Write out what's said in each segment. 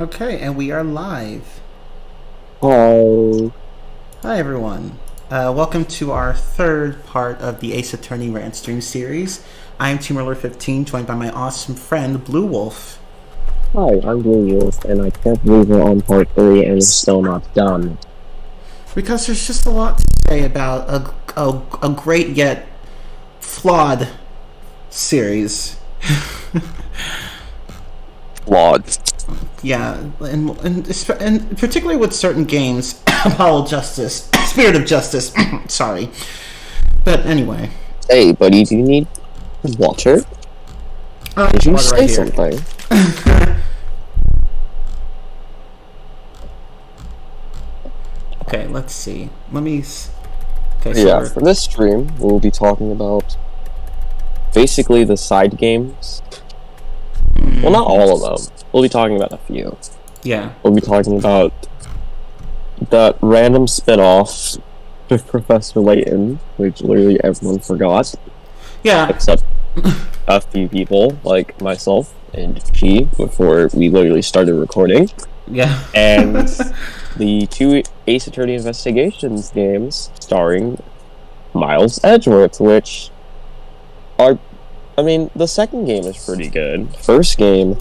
Okay, and we are live. Oh, Hi, everyone. Welcome to our third part of the Ace Attorney Rantstream series. I am TeamRuler15, joined by my awesome friend, Blue Wolf. hi, I'm Blue Wolf, and I can't believe we're on part 3 and we're still not done. Because there's just a lot to say about a great yet flawed series. Flawed. Yeah, and particularly with certain games, Apollo Justice, Spirit of Justice, sorry. But anyway. Hey, buddy, do you need water? Did you say something? Okay, let's see. Okay, Yeah, for this stream, we'll be talking about basically the side games. Well, not all of them. We'll be talking about a few. Yeah. We'll be talking about that random spin-off with Professor Layton, which literally everyone forgot. Yeah. Except a few people, like myself and she, before we literally started recording. Yeah. And the two Ace Attorney Investigations games starring Miles Edgeworth, which are... I mean, the second game is pretty good. First game...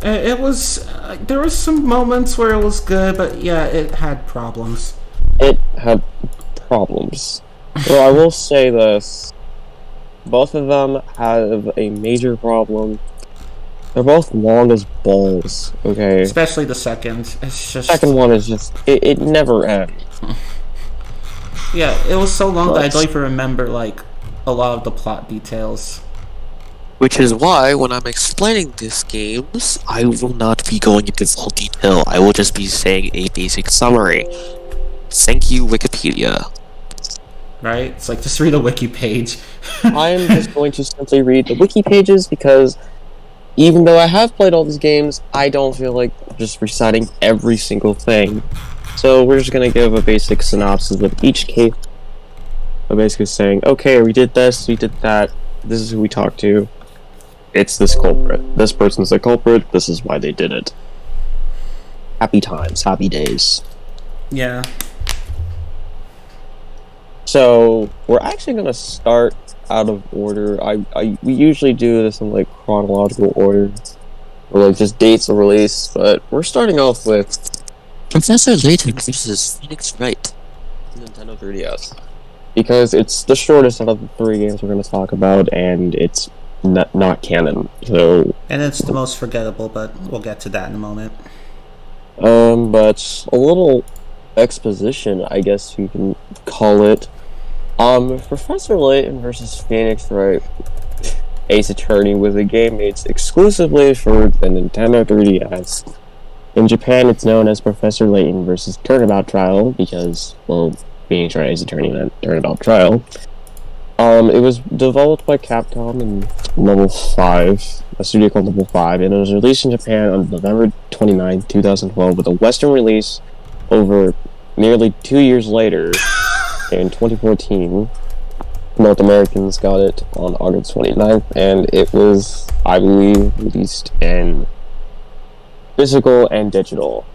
It was... there was some moments where it was good, but yeah, it had problems. It had problems. Well, I will say this. Both of them have a major problem. They're both long as balls, okay? Especially the second. It's just... Second one is just... It never ends. Yeah, it was so long that I don't even remember, like, a lot of the plot details. Which is why, when I'm explaining these games, I will not be going into full detail. I will just be saying a basic summary. Thank you, Wikipedia. Right? It's like, just read a wiki page. I'm just going to simply read the wiki pages because even though I have played all these games, I don't feel like just reciting every single thing. So we're just going to give a basic synopsis of each case. I'm basically saying, okay, we did this, we did that, this is who we talked to. It's this culprit. This person's the culprit, this is why they did it. Happy times, happy days. Yeah. So, we're actually going to start out of order. We usually do this in, like, chronological order. Or, like, just dates of release, but we're starting off with Professor Layton versus Phoenix Wright. Nintendo 3DS. Because it's the shortest out of the three games we're going to talk about, and it's not canon, so... And it's the most forgettable, but we'll get to that in a moment. But a little exposition, I guess you can call it. Professor Layton versus Phoenix Wright Ace Attorney was a game made exclusively for the Nintendo 3DS. In Japan, it's known as Professor Layton versus Turnabout Trial, because, well, Phoenix Wright Ace Attorney meant Turnabout Trial. It was developed by Capcom in Level 5, a studio called Level 5, and it was released in Japan on November 29, 2012, with a Western release over nearly 2 years later, in 2014. North Americans got it on August 29th, and it was, I believe, released in physical and digital.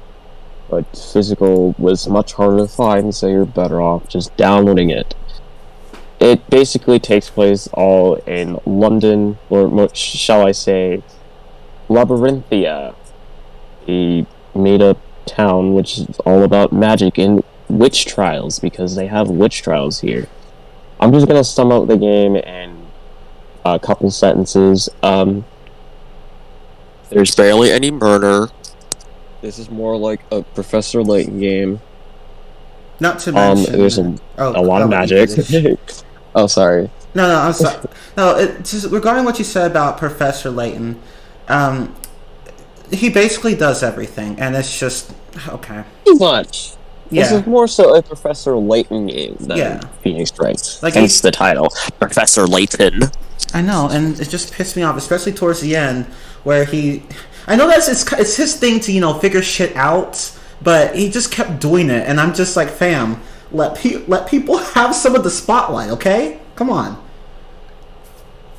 But physical was much harder to find, so you're better off just downloading it. It basically takes place all in London, or shall I say, Labyrinthia, a made-up town which is all about magic and witch trials, because they have witch trials here. I'm just gonna sum up the game in a couple sentences. There's barely any murder. This is more like a Professor Layton game. Not to mention... There's a lot of magic. Oh, sorry. No, I'm sorry. No, just regarding what you said about Professor Layton, he basically does everything, and it's just... Okay. Pretty much. Yeah. This is more so a Professor Layton game than Phoenix Wright. Like, hence the title. Professor Layton. I know, and it just pissed me off, especially towards the end, where he... I know it's his thing to, figure shit out, but he just kept doing it, and I'm just like, fam, let people have some of the spotlight, okay? Come on.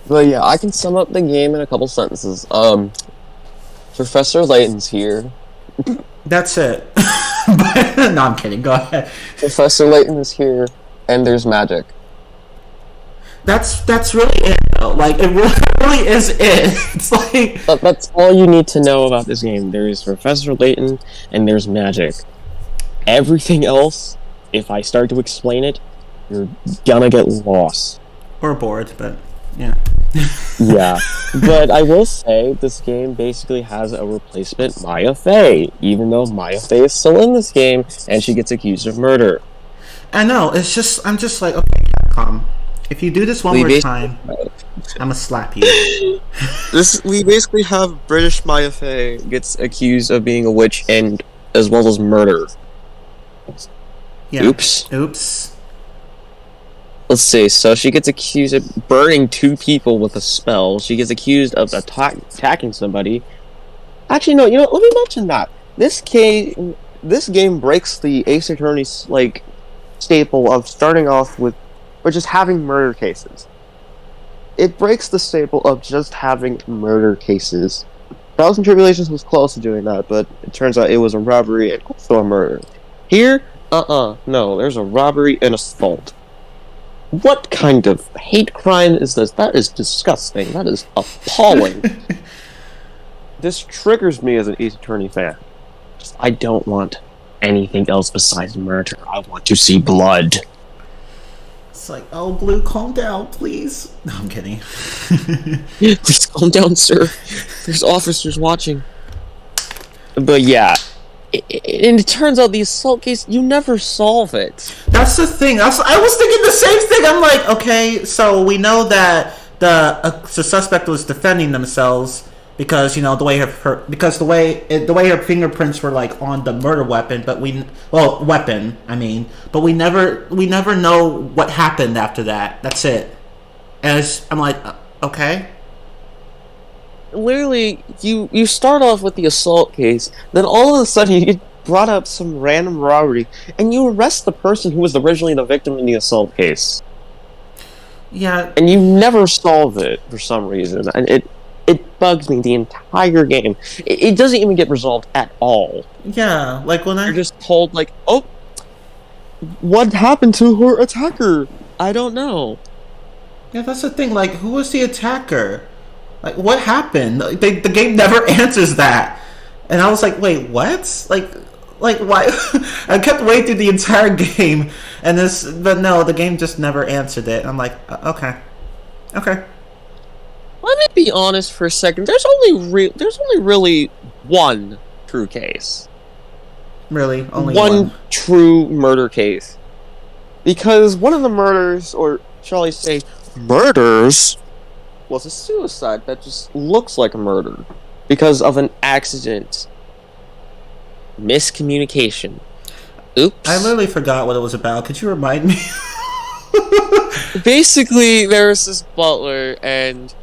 But yeah, I can sum up the game in a couple sentences. Professor Layton's here. That's it. But, no, I'm kidding. Go ahead. Professor Layton is here, and there's magic. That's really it, though. Like, it really is it. It's like... That's all you need to know about this game. There's Professor Layton, and there's magic. Everything else, if I start to explain it, you're gonna get lost. Or bored, but, yeah. Yeah, but I will say this game basically has a replacement Maya Fey, even though Maya Fey is still in this game, and she gets accused of murder. I know, it's just... I'm just like, okay, Capcom. If you do this one more time, I'm gonna slap you. We basically have British Maya Fey. Gets accused of being a witch and as well as murder. Yeah. Oops. Let's see, so she gets accused of burning 2 people with a spell. She gets accused of attacking somebody. Actually, no, let me mention that. This game breaks the Ace Attorney's, staple of starting off with or just having murder cases. It breaks the staple of just having murder cases. Trials and Tribulations was close to doing that, but it turns out it was a robbery and also a murder. Here, no, there's a robbery and assault. What kind of hate crime is this? That is disgusting. That is appalling. This triggers me as an Ace Attorney fan. I don't want anything else besides murder. I want to see blood. It's like, oh, Blue, calm down, please. No, I'm kidding. Please calm down, sir. There's officers watching. But yeah, and it turns out the assault case, you never solve it. That's the thing. I was thinking the same thing. I'm like, okay, so we know that the suspect was defending themselves because the way her fingerprints were on the murder weapon, but but we never know what happened after that. That's it. And I'm like, okay. Literally, you start off with the assault case, then all of a sudden you get brought up some random robbery, and you arrest the person who was originally the victim in the assault case. Yeah. And you never solve it for some reason, and it bugs me the entire game. It doesn't even get resolved at all. Yeah, You're just told, oh, what happened to her attacker? I don't know. Yeah, that's the thing. Who was the attacker? What happened? The game never answers that. And I was like, wait, what? Why? I kept waiting through the entire game, but no, the game just never answered it. I'm like, okay. Let me be honest for a second. There's only really one true case. Really, only one true murder case. Because one of the murders, or shall I say, murders, was a suicide that just looks like a murder because of an accident. Miscommunication. Oops. I literally forgot what it was about. Could you remind me? Basically, there's this butler, and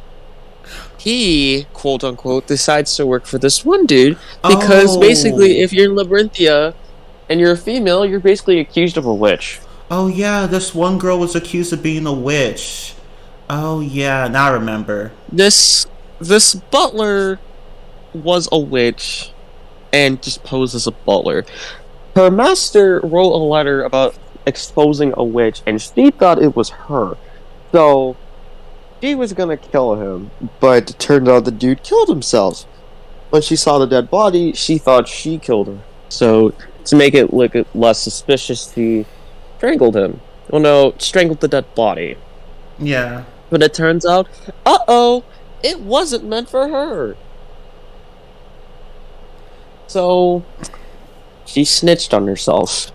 he, quote unquote, decides to work for this one dude because basically, if you're in Labyrinthia and you're a female, you're basically accused of a witch. Oh yeah, this one girl was accused of being a witch. Oh yeah, now I remember. This butler was a witch and just posed as a butler. Her master wrote a letter about exposing a witch, and she thought it was her. So she was gonna kill him, but it turned out the dude killed himself. When she saw the dead body, she thought she killed her. So to make it look less suspicious, she strangled him. Well, no, strangled the dead body. Yeah. But it turns out, it wasn't meant for her. So she snitched on herself.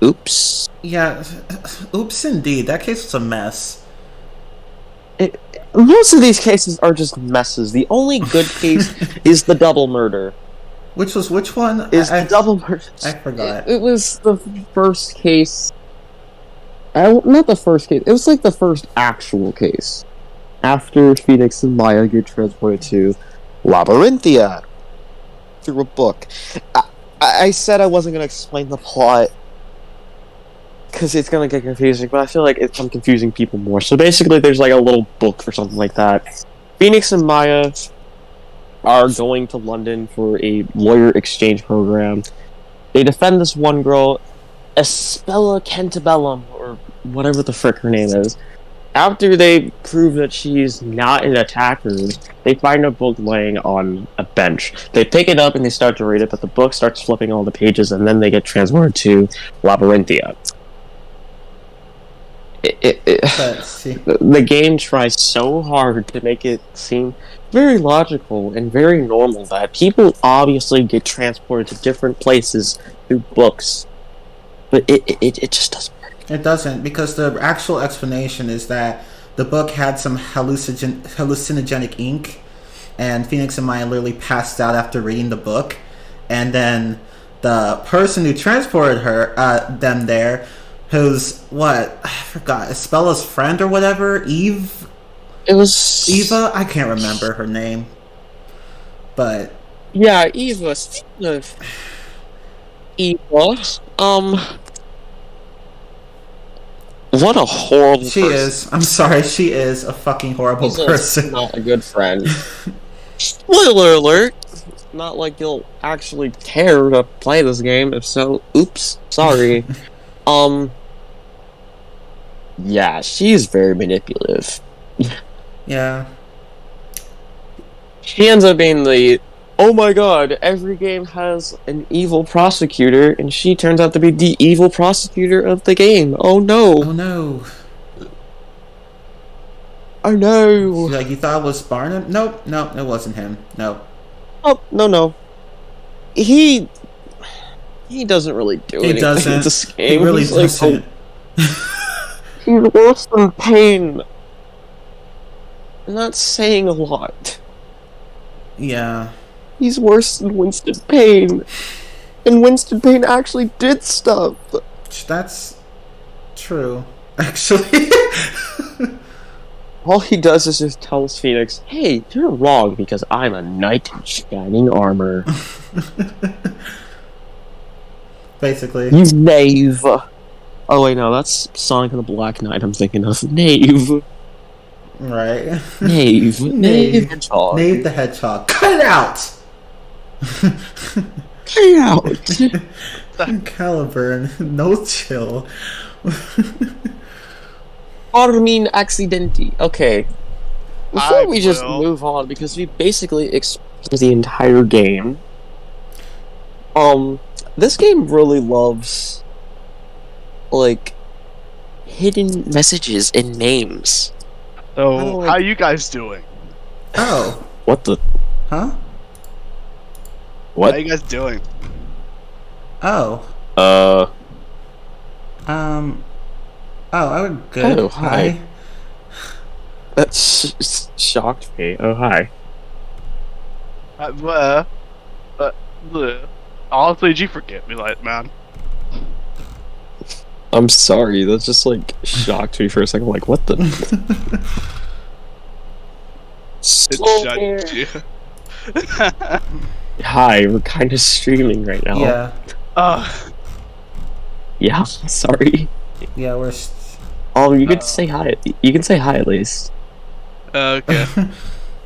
Oops. Yeah, oops indeed. That case was a mess. Most of these cases are just messes. The only good case is the double murder. Which one? The double murder. I forgot. It was the first case. Not the first case. It was the first actual case. After Phoenix and Maya get transported to Labyrinthia through a book. I said I wasn't going to explain the plot because it's going to get confusing, but I feel like I'm confusing people more. So basically there's a little book or something like that. Phoenix and Maya are going to London for a lawyer exchange program. They defend this one girl, Espella Cantabellum, or whatever the frick her name is. After they prove that she's not an attacker, they find a book laying on a bench. They pick it up and they start to read it, but the book starts flipping all the pages, and then they get transported to Labyrinthia. The game tries so hard to make it seem very logical and very normal that people obviously get transported to different places through books, but it just doesn't work. It doesn't, because the actual explanation is that the book had some hallucinogenic ink, and Phoenix and Maya literally passed out after reading the book, and then the person who transported them there, who's what, I forgot, Espella's friend or whatever, Eve. It was Eva. I can't remember her name, but yeah, Eva. Speaking of Eva, what a horrible she person. is. I'm sorry, she is a fucking horrible person. Not a good friend. Spoiler alert! Not like you'll actually care to play this game. If so, oops, sorry. Yeah, she's very manipulative. Yeah. She ends up being the, oh my god, every game has an evil prosecutor, and she turns out to be the evil prosecutor of the game. Oh no. Oh no. Oh no. Like, you thought it was Barnum? Nope, it wasn't him. Nope. Oh, no. He doesn't really do anything in this game. He really doesn't. He's worse than Pain. I'm not saying a lot. Yeah. He's worse than Winston Payne. And Winston Payne actually did stuff. That's true, actually. All he does is just tells Phoenix, hey, you're wrong because I'm a knight in shining armor. Basically. You knave. Oh wait, no, that's Sonic and the Black Knight I'm thinking of. Knave. Right. Knave. Knave. Hedgehog. Knave the Hedgehog. Cut it out! Cut it out! Caliburn. No chill. Armin Accidenti. Okay. Before we just move on, because we basically explained the entire game. This game really loves, like, hidden messages and names. So, how you guys doing? Oh. What the? Huh? What? How you guys doing? Oh. Oh, I would good. Oh, hi. That shocked me. Oh, hi. Honestly, did you forget me, like, man? I'm sorry, that just, like, shocked me for a second. Like, what the? It shut you. Hi, we're kind of streaming right now. Yeah. Yeah, sorry. Yeah, we're... Oh, you could say hi. You can say hi at least. Okay.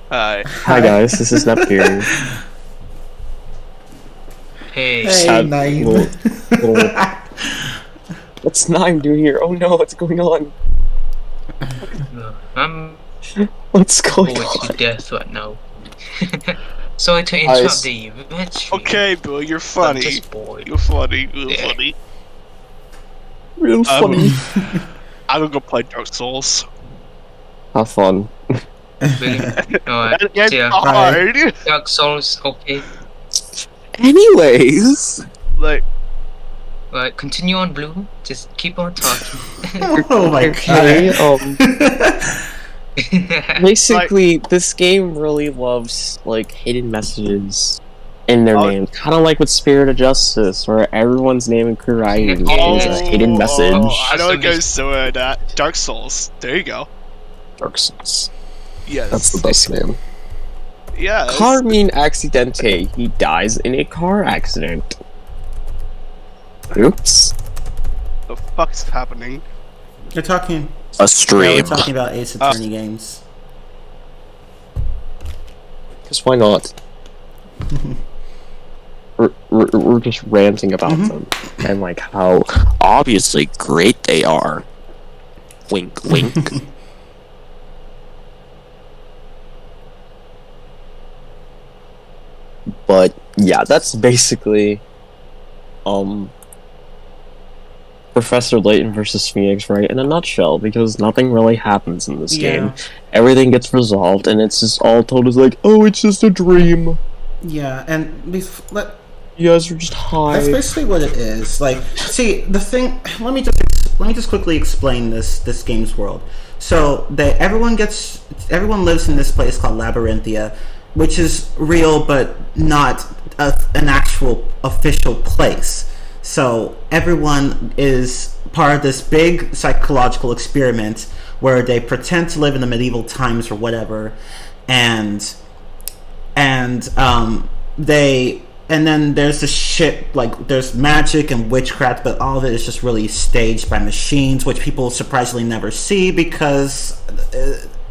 Hi. Hi guys, this is Neptune. Hey. Hey, Naeem. What's Naeem doing here? Oh no, what's going on? I'm What's going bored on? to death right now. Sorry to interrupt the event stream. Okay, Bill, you're I'm funny. just bored. You're funny. Real funny. Real funny. I'm gonna go play Dark Souls. Have fun. Really? Alright, It's yeah. hard. Dark Souls, okay. Anyways. Like, Right, continue on, Blue. Just keep on talking. Oh my Okay, god. basically, this game really loves, like, hidden messages in their names. Kind of like with Spirit of Justice, where everyone's name in Kuraian is a hidden message. I know it goes to Dark Souls. There you go. Dark Souls. Yes. That's the best name. Yeah. Carmine Accidente. He dies in a car accident. Oops. The fuck's happening? You're talking... A Yeah, stream. we're talking about Ace Attorney games. Because why not? we're just ranting about them and like how Obviously great they are. Wink, wink. but yeah, that's basically Professor Layton versus Phoenix Wright in a nutshell, because nothing really happens in this game. Everything gets resolved and it's just all told as like, oh, it's just a dream. Yeah, and You guys are just high. that's basically what it is. Like, see, the thing. Let me just quickly explain this game's world. So everyone lives in this place called Labyrinthia, which is real but not an actual official place. So everyone is part of this big psychological experiment where they pretend to live in the medieval times or whatever, and then there's this shit, like there's magic and witchcraft, but all of it is just really staged by machines, which people surprisingly never see because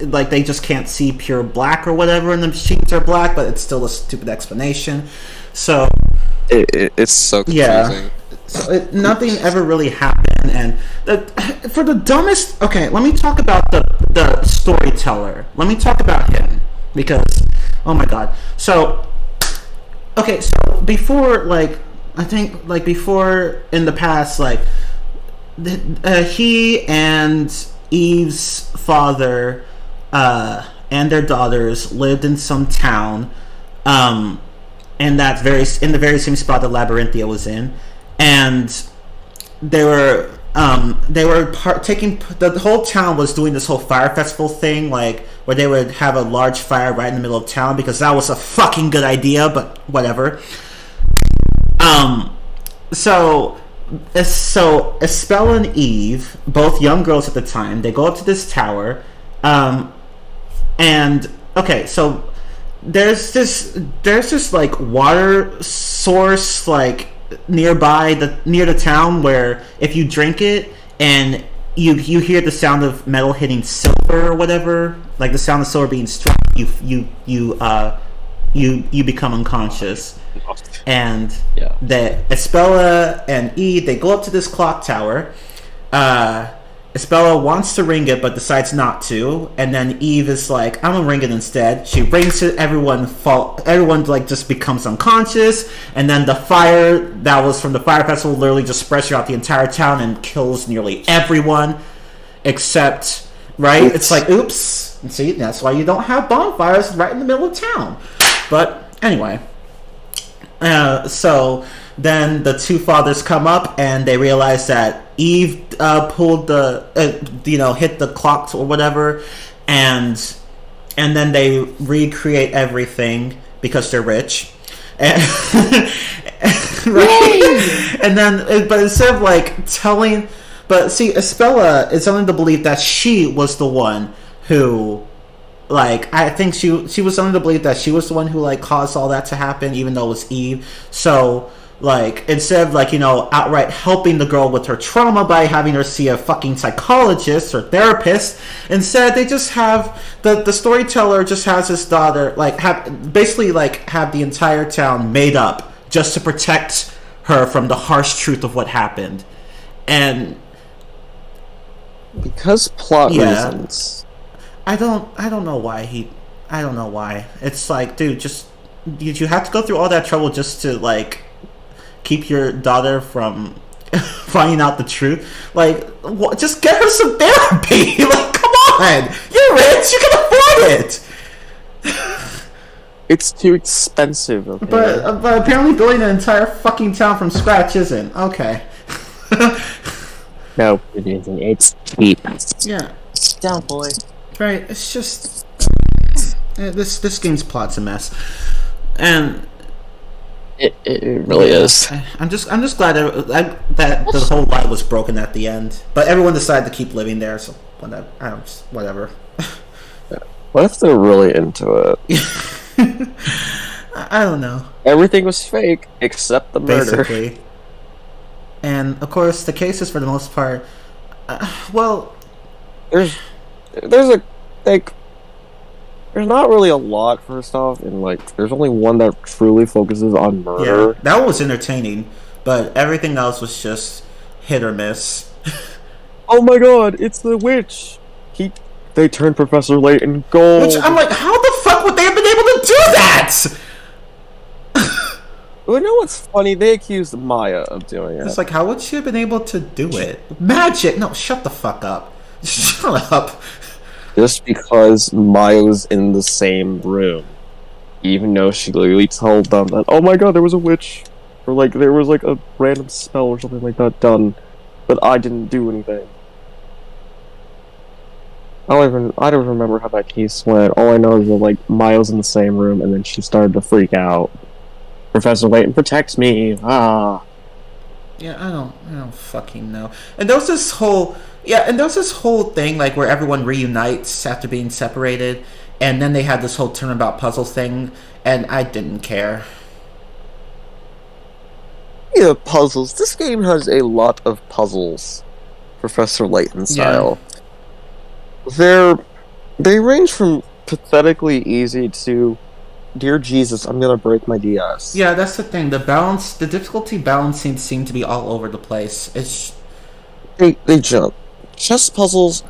like they just can't see pure black or whatever, and the machines are black, but it's still a stupid explanation. So It's so confusing. yeah, so nothing ever really happened, and for the dumbest. Okay, let me talk about the storyteller. Let me talk about him because, oh my god. So, okay, so before, like, I think, like, before in the past, like, he and Eve's father and their daughters lived in some town, in the very same spot that Labyrinthia was in, and they were the whole town was doing this whole fire festival thing, like where they would have a large fire right in the middle of town because that was a fucking good idea, but whatever. So Estelle and Eve, both young girls at the time, they go up to this tower, and okay, so there's this like water source like near the town where if you drink it and you hear the sound of metal hitting silver or whatever, like the sound of silver being struck, you become unconscious. And Espella and Eve, they go up to this clock tower. Espella wants to ring it but decides not to, and then Eve is like, I'm gonna ring it instead. She rings it, everyone like just becomes unconscious, and then the fire that was from the fire festival literally just spreads throughout the entire town and kills nearly everyone except right. Oops. It's like, oops. And see, that's why you don't have bonfires right in the middle of town. But anyway, so then the two fathers come up and they realize that Eve pulled hit the clock or whatever, and then they recreate everything because they're rich. And, right? And then, but instead of like telling, but see, Espella is under the belief that she was the one who, like, I think she was under the belief that she was the one who like caused all that to happen, even though it was Eve. So, like, instead of like, outright helping the girl with her trauma by having her see a fucking psychologist or therapist, instead they just have the storyteller just has his daughter like have the entire town made up just to protect her from the harsh truth of what happened. And because plot reasons. I don't know why I don't know why. It's like, dude, did you have to go through all that trouble just to like keep your daughter from finding out the truth? Like, just get her some therapy. Like, come on, you're rich, you can afford it. It's too expensive. Okay? But apparently building an entire fucking town from scratch isn't. Okay. No, it isn't. It's cheap. Yeah. Down, boy. Right. It's just this game's plot's a mess, and it really is. I'm just glad that the whole lie was broken at the end, but everyone decided to keep living there. So whatever. What if they're really into it? I don't know. Everything was fake except the murder. Basically. And of course, the cases for the most part, well, there's a like There's not really a lot, first off, and like, there's only one that truly focuses on murder. Yeah, that one was entertaining, but everything else was just hit or miss. Oh my god, it's the witch! They turned Professor Layton gold. Which I'm like, how the fuck would they have been able to do that? Well, you know what's funny? They accused Maya of doing it. It's like, how would she have been able to do it? Magic! No, shut the fuck up. Shut up. Just because Maya was in the same room. Even though she literally told them that, oh my god, there was a witch. Or like, there was like a random spell or something like that done. But I didn't do anything. I don't remember how that case went. All I know is that like, Maya was in the same room and then she started to freak out. Professor Layton protects me. Ah. Yeah, I don't fucking know. And there was this whole thing like where everyone reunites after being separated, and then they had this whole turnabout puzzle thing, and I didn't care. Yeah, puzzles. This game has a lot of puzzles, Professor Layton style. Yeah. They range from pathetically easy to, dear Jesus, I'm gonna break my DS. Yeah, that's the thing. The difficulty balancing seemed to be all over the place. They jump. Chess puzzles,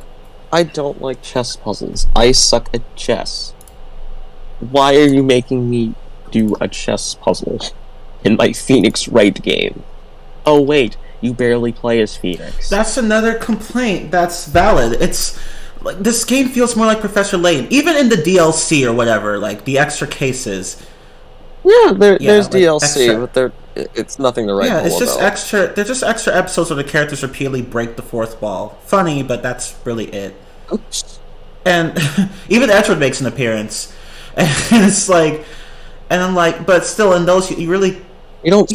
I don't like chess puzzles. I suck at chess. Why are you making me do a chess puzzle in my Phoenix Wright game? Oh wait, you barely play as Phoenix. That's another complaint that's valid. It's like this game feels more like Professor Layton, even in the DLC or whatever, like the extra cases. Yeah, there's like DLC, extra, but it's nothing to write. Yeah, it's just about. extra. They're just extra episodes where the characters repeatedly break the fourth wall. Funny, but that's really it. Oops. And even Edward makes an appearance, and it's like, and I'm like, but still, in those you really. You don't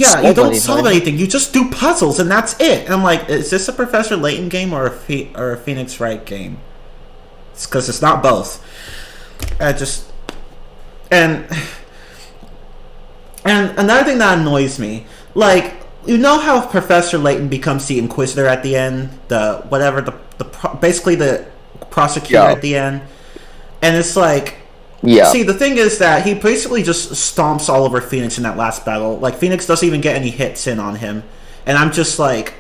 solve anything. You just do puzzles, and that's it. And I'm like, is this a Professor Layton game or a Phoenix Wright game? It's because it's not both. And another thing that annoys me, like, you know how Professor Layton becomes the Inquisitor at the end, basically the prosecutor at the end, and it's like. Yeah. See, the thing is that he basically just stomps all over Phoenix in that last battle. Like, Phoenix doesn't even get any hits in on him. And I'm just like,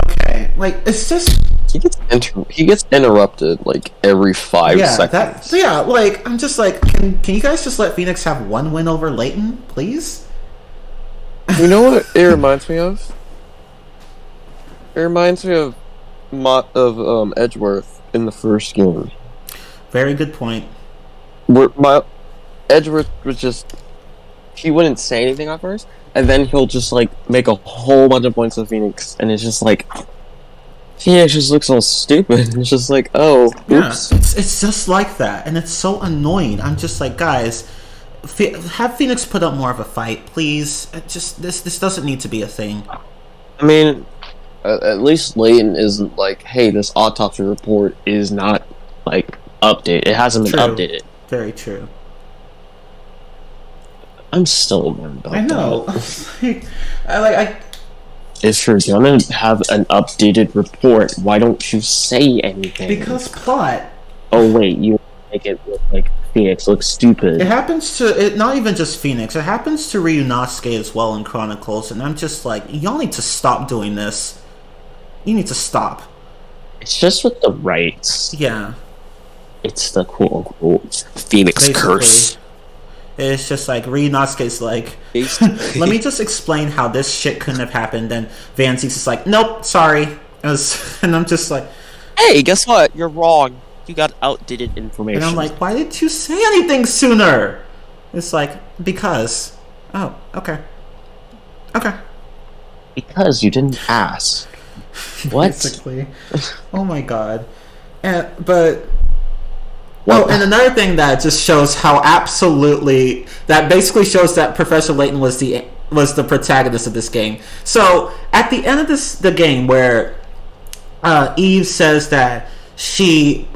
okay. Like, it's just... He gets interrupted, like, every 5 seconds. Like, I'm just like, can you guys just let Phoenix have one win over Layton, please? You know what it reminds me of? It reminds me of Edgeworth in the first game. Very good point. Where Edgeworth was just, he wouldn't say anything at first, and then he'll just like make a whole bunch of points of Phoenix, and it's just like Phoenix just looks all stupid. It's just like, oh, oops. Yeah, it's just like that, and it's so annoying. I'm just like, guys, have Phoenix put up more of a fight, please. This doesn't need to be a thing. I mean, at least Layton isn't like, hey, this autopsy report is not like updated. It hasn't been updated. Very true. I'm still mad about that. I know. If you're gonna have an updated report, why don't you say anything? Because plot. Oh wait, you make it look like Phoenix looks stupid. It happens to not even just Phoenix. It happens to Ryunosuke as well in Chronicles, and I'm just like, y'all need to stop doing this. You need to stop. It's just with the rights. Yeah. It's the quote-unquote Phoenix curse. It's just like, Ryunosuke's like, let me just explain how this shit couldn't have happened, and Van Zeke's is like, nope, sorry. And I'm just like... Hey, guess what? You're wrong. You got outdated information. And I'm like, why didn't you say anything sooner? It's like, because. Oh, okay. Okay. Because you didn't ask. What? Basically. Oh my god. But... What? Oh, and another thing that just shows how that basically shows that Professor Layton was the protagonist of this game. So at the end of the game, where Eve says that she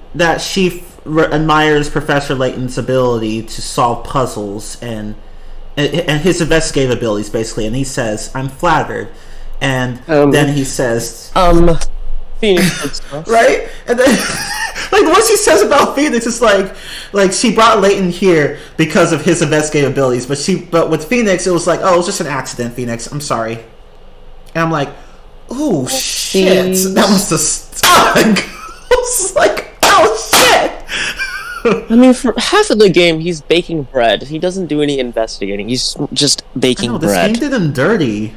admires Professor Layton's ability to solve puzzles and his investigative abilities, basically, and he says, "I'm flattered," and then he says, Phoenix stuff. right? And then like what she says about Phoenix is like she brought Layton here because of his investigative abilities, but with Phoenix it was like, oh, it was just an accident, Phoenix. I'm sorry. And I'm like, oh shit, that must have stung. I was like, oh shit. I mean, for half of the game, he's baking bread. He doesn't do any investigating. He's just baking this bread. game did him dirty.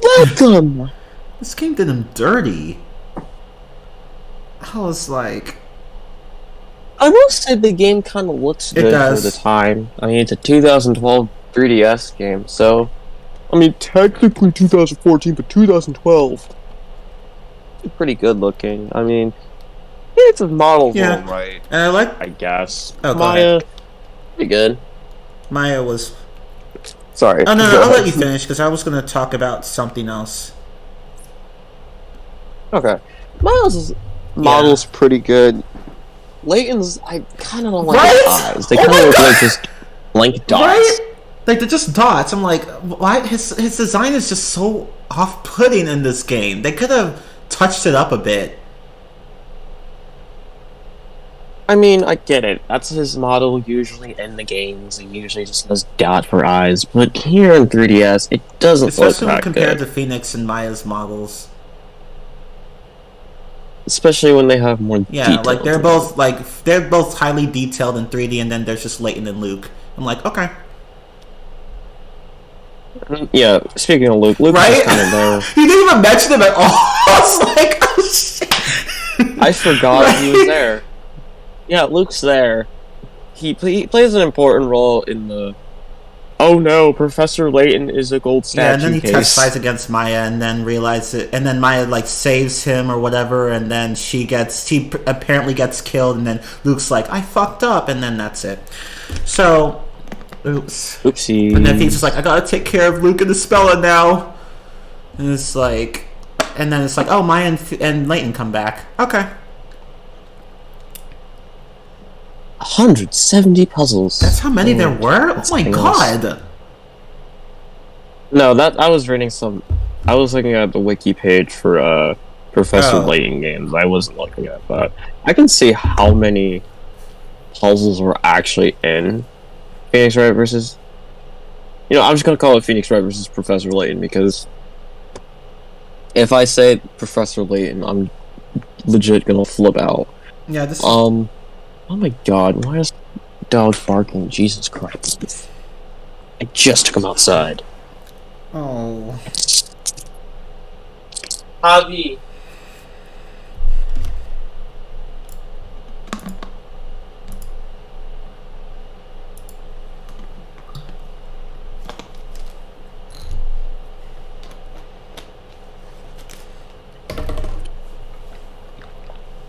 Welcome! This game did him dirty. I was like... I will say the game kind of looks good for the time. I mean, it's a 2012 3DS game, so... I mean, technically 2014, but 2012. It's pretty good looking. I mean... It's a model, right? And I guess. Oh, Maya, pretty good. Maya was... Sorry. Oh, no, I'll let you finish, because I was going to talk about something else. Okay. Miles' model's pretty good. Layton's, I kind of don't like his eyes. They kind of look like just blank dots. Right? Like, they're just dots. I'm like, why? His design is just so off-putting in this game. They could have touched it up a bit. I mean, I get it. That's his model usually in the games. He usually just has dot for eyes. But here in 3DS, it doesn't look that good. Especially when compared to Phoenix and Maya's models. Especially when they have more detail. Like they're both highly detailed in 3D, and then there's just Layton and Luke. I'm like, okay. Yeah, speaking of Luke right? was kind of there. You didn't even mention him at all. I was like, oh shit. I forgot he was there. Yeah, Luke's there. He plays an important role in the... Oh no, Professor Layton is a gold statue. Yeah, and then he case. testifies against Maya, and then realizes it, and then Maya like saves him or whatever, and then she apparently gets killed, and then Luke's like, I fucked up, and then that's it. So, oops. Oopsie. And then he's just like, I gotta take care of Luke and Espella now. And it's like, and then it's like, oh, Maya and Layton come back. Okay. 170 puzzles. That's how many there were? Oh my god. No, I was reading some... I was looking at the wiki page for Professor Layton games. I wasn't looking at that. I can see how many puzzles were actually in Phoenix Wright versus... I'm just gonna call it Phoenix Wright versus Professor Layton, because if I say Professor Layton, I'm legit gonna flip out. Yeah, this Oh my god, why is dog barking? Jesus Christ. I just took him outside. Oh. Javi.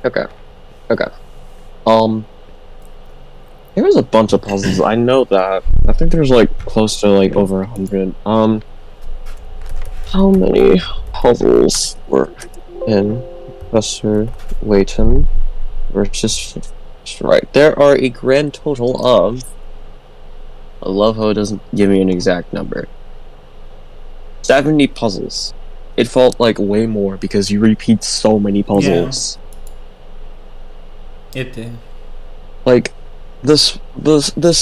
Okay. There was a bunch of puzzles. I know that. I think there's close to over 100. How many puzzles were in Professor Layton versus Wright? There are a grand total of... I love how it doesn't give me an exact number. 70 puzzles. It felt like way more because you repeat so many puzzles. Yeah. It did. This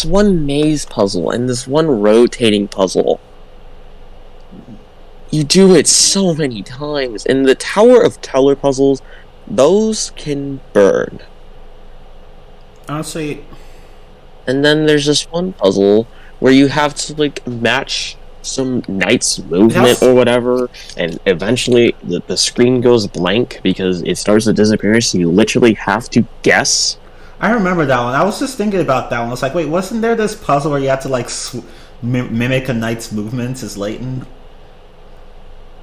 one maze puzzle and this one rotating puzzle. You do it so many times. And the Tower of Teller puzzles, those can burn. Honestly. And then there's this one puzzle where you have to match some knight's movement or whatever, and eventually the screen goes blank because it starts to disappear, so you literally have to guess. I remember that one. I was just thinking about that one. I was like, wait, wasn't there this puzzle where you had to mimic a knight's movements as Layton?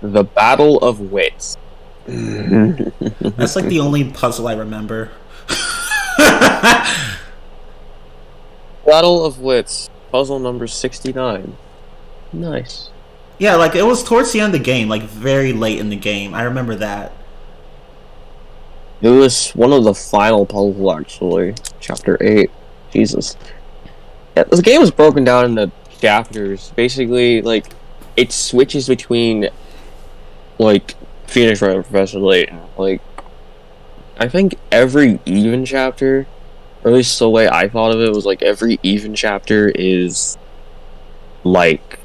The Battle of Wits. That's the only puzzle I remember. Battle of Wits, puzzle number 69. Nice. Yeah, it was towards the end of the game, very late in the game. I remember that. It was one of the final puzzles, actually. Chapter 8. Jesus. Yeah, this game is broken down into chapters. Basically, it switches between, Phoenix Wright and Professor Layton. I think every even chapter, or at least the way I thought of it, was like every even chapter is like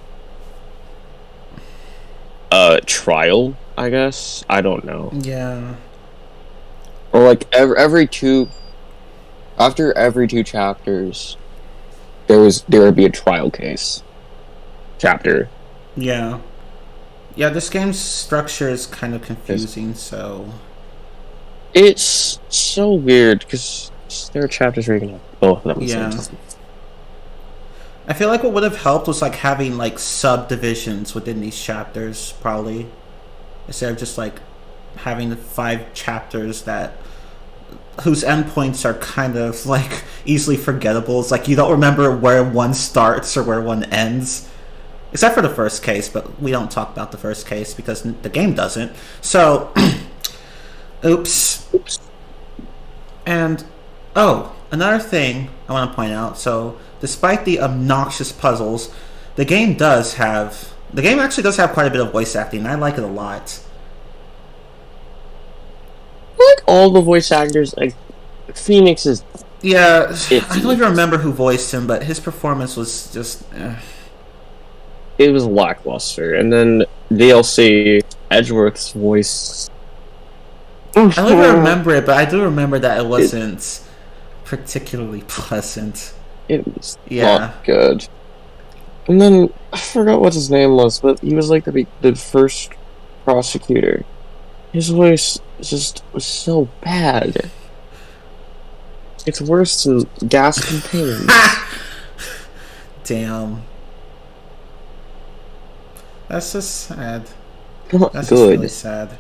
a trial, I guess. I don't know. Yeah. Or like every two, after every 2 chapters, there would be a trial case chapter. Yeah. Yeah, this game's structure is kind of confusing, so... It's so weird, because there are chapters where you can have both of them. Yeah. I feel like what would have helped was like having like subdivisions within these chapters, probably. Instead of just like having the 5 chapters that... whose endpoints are kind of like easily forgettable. It's like you don't remember where one starts or where one ends. Except for the first case, but we don't talk about the first case because the game doesn't. So, oops. And, oh, another thing I want to point out. So, despite the obnoxious puzzles, the game actually does have quite a bit of voice acting. I like it a lot. Like all the voice actors, like Phoenix is. Yeah, I don't even remember who voiced him, but his performance was just. It was lackluster, and then DLC Edgeworth's voice. I don't even remember it, but I do remember that it wasn't particularly pleasant. It was not good. And then I forgot what his name was, but he was like the first prosecutor. His voice just was so bad. It's worse than gas contained. Damn. That's just sad. Not That's good. just really sad.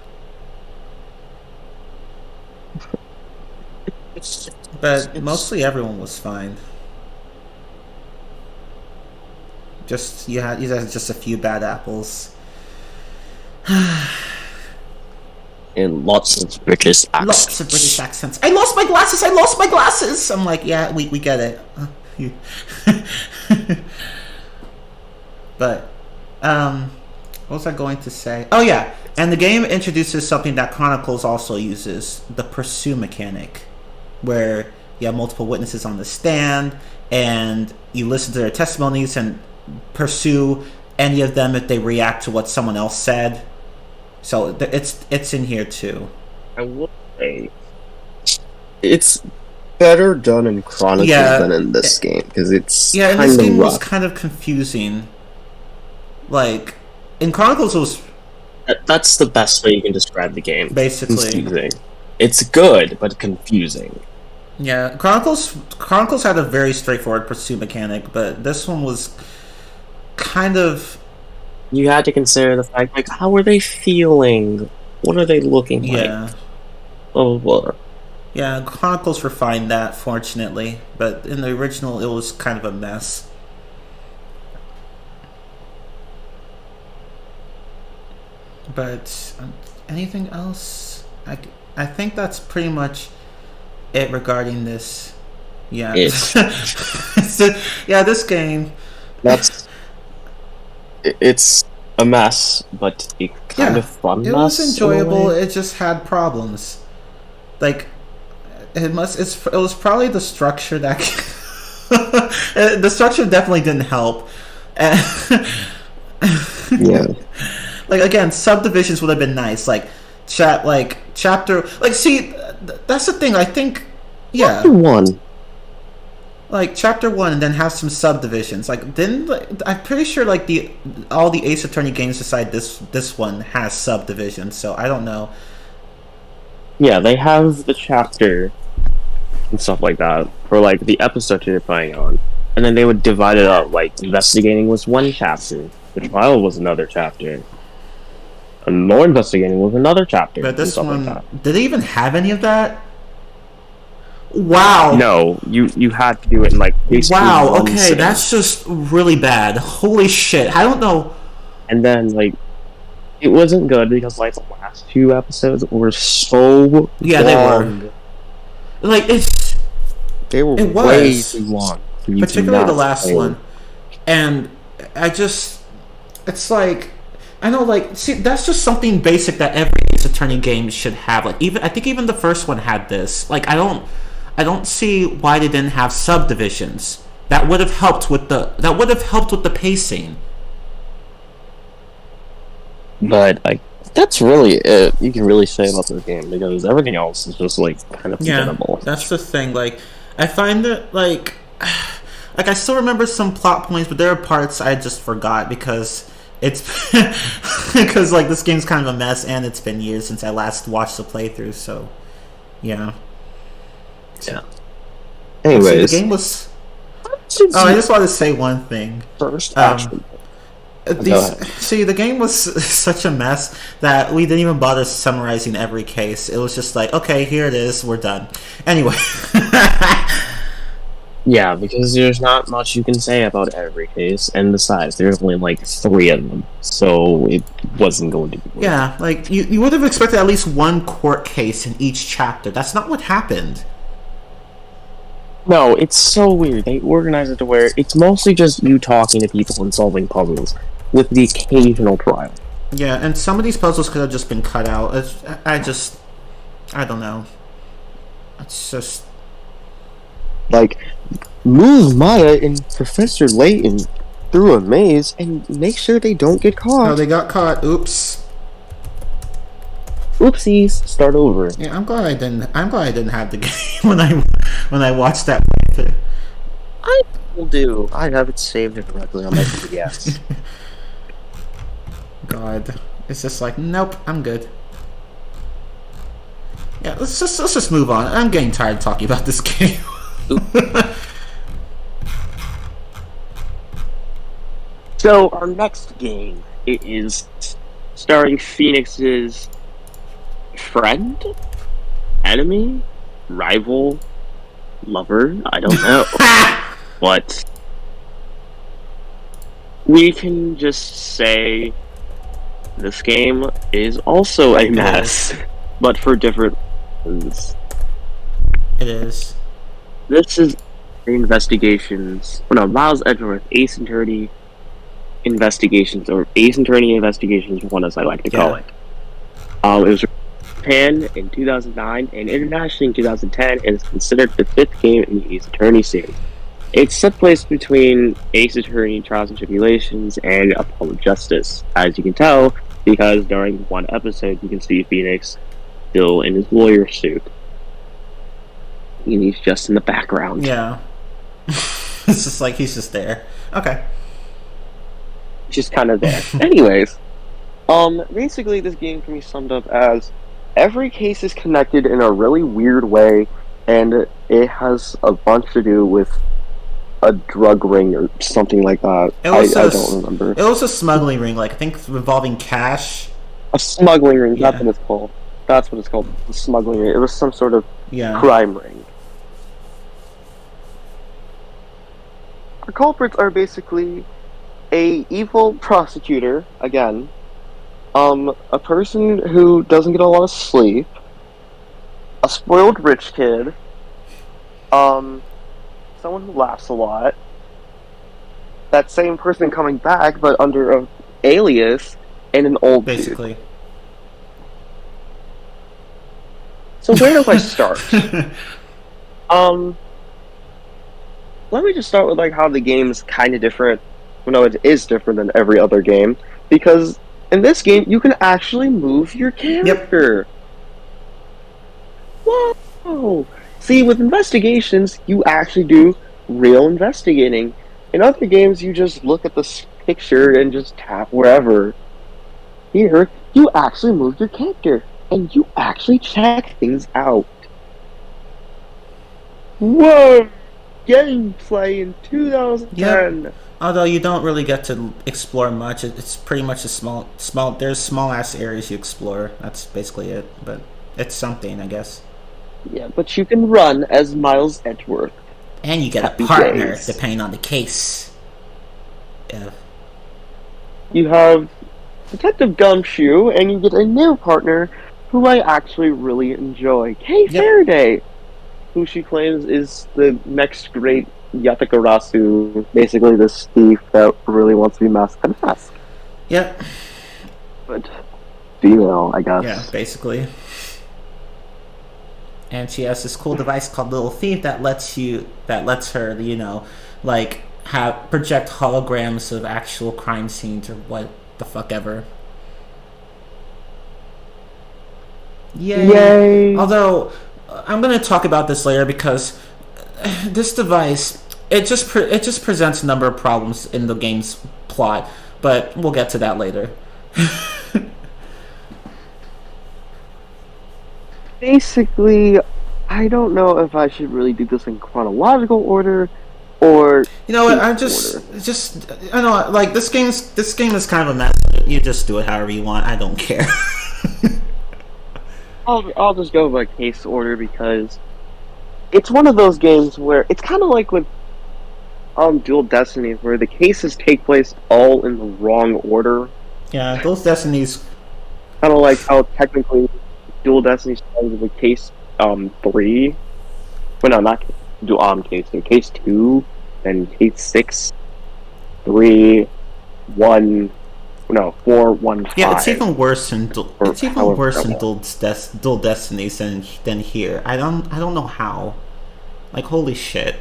But mostly everyone was fine. You had just a few bad apples. And lots of British accents. Lots of British accents. I lost my glasses! I lost my glasses! I'm like, yeah, we get it. But, what was I going to say? Oh yeah, and the game introduces something that Chronicles also uses, the pursue mechanic, where you have multiple witnesses on the stand, and you listen to their testimonies and pursue any of them if they react to what someone else said. So it's in here too. I will say it's better done in Chronicles than in this game, because it's in this game was kind of confusing. Like in Chronicles it was. That's the best way you can describe the game. Basically, confusing. It's good but confusing. Yeah, Chronicles had a very straightforward pursuit mechanic, but this one was kind of. You had to consider the fact, like, how are they feeling? What are they looking like? Yeah. Oh, well. Yeah, Chronicles refined that, fortunately, but in the original, it was kind of a mess. But anything else? I think that's pretty much it regarding this. Yeah. Yeah, this game. It's a mess, but a kind of fun mess. It was enjoyable. It just had problems. Like, it was probably the structure that the structure definitely didn't help. Yeah. Like again, subdivisions would have been nice. Like chapter. Like, see, that's the thing. I think. Yeah. Chapter 1. Like chapter 1, and then have some subdivisions. Like I'm pretty sure like all the Ace Attorney games beside this one has subdivisions. So I don't know. Yeah, they have the chapter and stuff like that for like the episode you're playing on, and then they would divide it up. Like investigating was one chapter, the trial was another chapter, and more investigating was another chapter. But this one, did they even have any of that? Wow. No, you had to do it in like basically wow, okay, that's just really bad. Holy shit. I don't know. And then like it wasn't good because like the last 2 episodes were so long. They were. Like they were way too long. Particularly the last one. And it's like I know, like, see, that's just something basic that every Ace Attorney game should have. Like, even I think even the first one had this. Like, I don't see why they didn't have subdivisions. That would have helped with the pacing. But that's really it you can really say about this game, because everything else is just like kind of forgettable. That's the thing. Like, I find it like I still remember some plot points, but there are parts I just forgot because it's because like this game's kind of a mess, and it's been years since I last watched the playthrough. So, yeah. Yeah. Anyways, the game was. Oh, I just want to say one thing. First action. The game was such a mess that we didn't even bother summarizing every case. It was just like, okay, here it is, we're done. Anyway. Yeah, because there's not much you can say about every case, and besides, there's only like 3 of them, so it wasn't going to be worth Yeah, like, you would have expected at least one court case in each chapter. That's not what happened. No, it's so weird. They organize it to where it's mostly just you talking to people and solving puzzles, with the occasional trial. Yeah, and some of these puzzles could have just been cut out. I don't know. It's just... Like, move Maya and Professor Layton through a maze and make sure they don't get caught. Oh, they got caught. Oops. Oopsies. Start over. Yeah, I'm glad I didn't have the game when I watched that. I will do. I have it saved correctly on my PDFs. God, it's just like, nope, I'm good. Yeah, let's just move on. I'm getting tired of talking about this game. So our next game, it is starring Phoenix's friend, enemy, rival, lover. I don't know. What? We can just say this game is also a mess, but for different reasons. It is. This is investigations. Oh no, Miles Edgeworth, Ace Attorney Investigations, or Ace Attorney Investigations 1, as I like to call it. It was in Japan in 2009 and internationally in 2010, and is considered the 5th game in the Ace Attorney series. It's set place between Ace Attorney Trials and Tribulations and Apollo Justice, as you can tell, because during one episode you can see Phoenix still in his lawyer suit. And he's just in the background. Yeah. It's just like he's just there. Okay. Just kind of there. Anyways, basically this game can be summed up as every case is connected in a really weird way, and it has a bunch to do with a drug ring or something like that. I don't remember. It was a smuggling ring, like I think involving cash. A smuggling ring, that's what it's called. That's what it's called, the smuggling ring. It was some sort of crime ring. The culprits are basically a evil prosecutor, again, a person who doesn't get a lot of sleep, a spoiled rich kid, someone who laughs a lot, that same person coming back but under an alias, and an old basically. Dude. So where do I start? Let me just start with like how the game's kind of different. Well, no, it is different than every other game, because in this game you can actually move your character. Yep. Whoa! See, with investigations, you actually do real investigating. In other games, you just look at this picture and just tap wherever. Here, you actually move your character, and you actually check things out. Whoa! Gameplay in 2010. Yep. Although you don't really get to explore much, it's pretty much a small. There's small ass areas you explore. That's basically it. But it's something, I guess. Yeah, but you can run as Miles Edgeworth. And you get a partner, depending on the case. Yeah. You have Detective Gumshoe, and you get a new partner who I actually really enjoy. Faraday, who she claims is the next great Yatakarasu, basically this thief that really wants to be masked. Yep. but female, I guess. Yeah, basically. And she has this cool device called Little Thief that lets her, like project holograms of actual crime scenes or what the fuck ever. Yay! Although I'm gonna talk about this later because this device it just presents a number of problems in the game's plot, but we'll get to that later. Basically, I don't know if I should really do this in chronological order or you know what? I know like this game is kind of a mess. You just do it however you want. I don't care. I'll just go by case order because it's one of those games where it's kind of like with Dual Destinies where the cases take place all in the wrong order. Yeah, those Destinies. Kind of like how technically Dual Destiny started with case 3. Well, no, not case 3. Case 2, then case 6, 3, 1. No, 4, 1, 5. Yeah, it's even worse in Dual Destinies than here. I don't know how. Like, holy shit.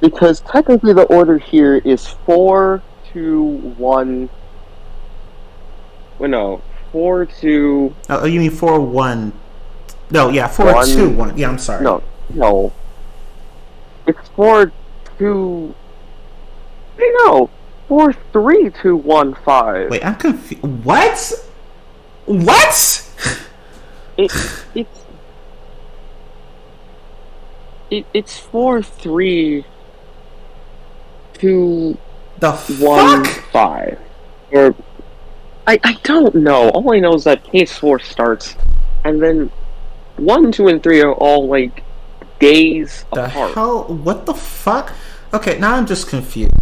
Because technically the order here is 4, 2, 1. Well, no, 4, 2. Oh, you mean 4, 1? No, yeah, 4, 2, 1. Yeah, I'm sorry. No. It's 4, 2. No. 4, 3, 2, 1, 5. Wait, I'm confused. What? What? It's 4, 3, 2, the 1, fuck? 5. Or I don't know. All I know is that case 4 starts, and then 1, 2, and 3 are all like days apart. The hell? What the fuck? Okay, now I'm just confused.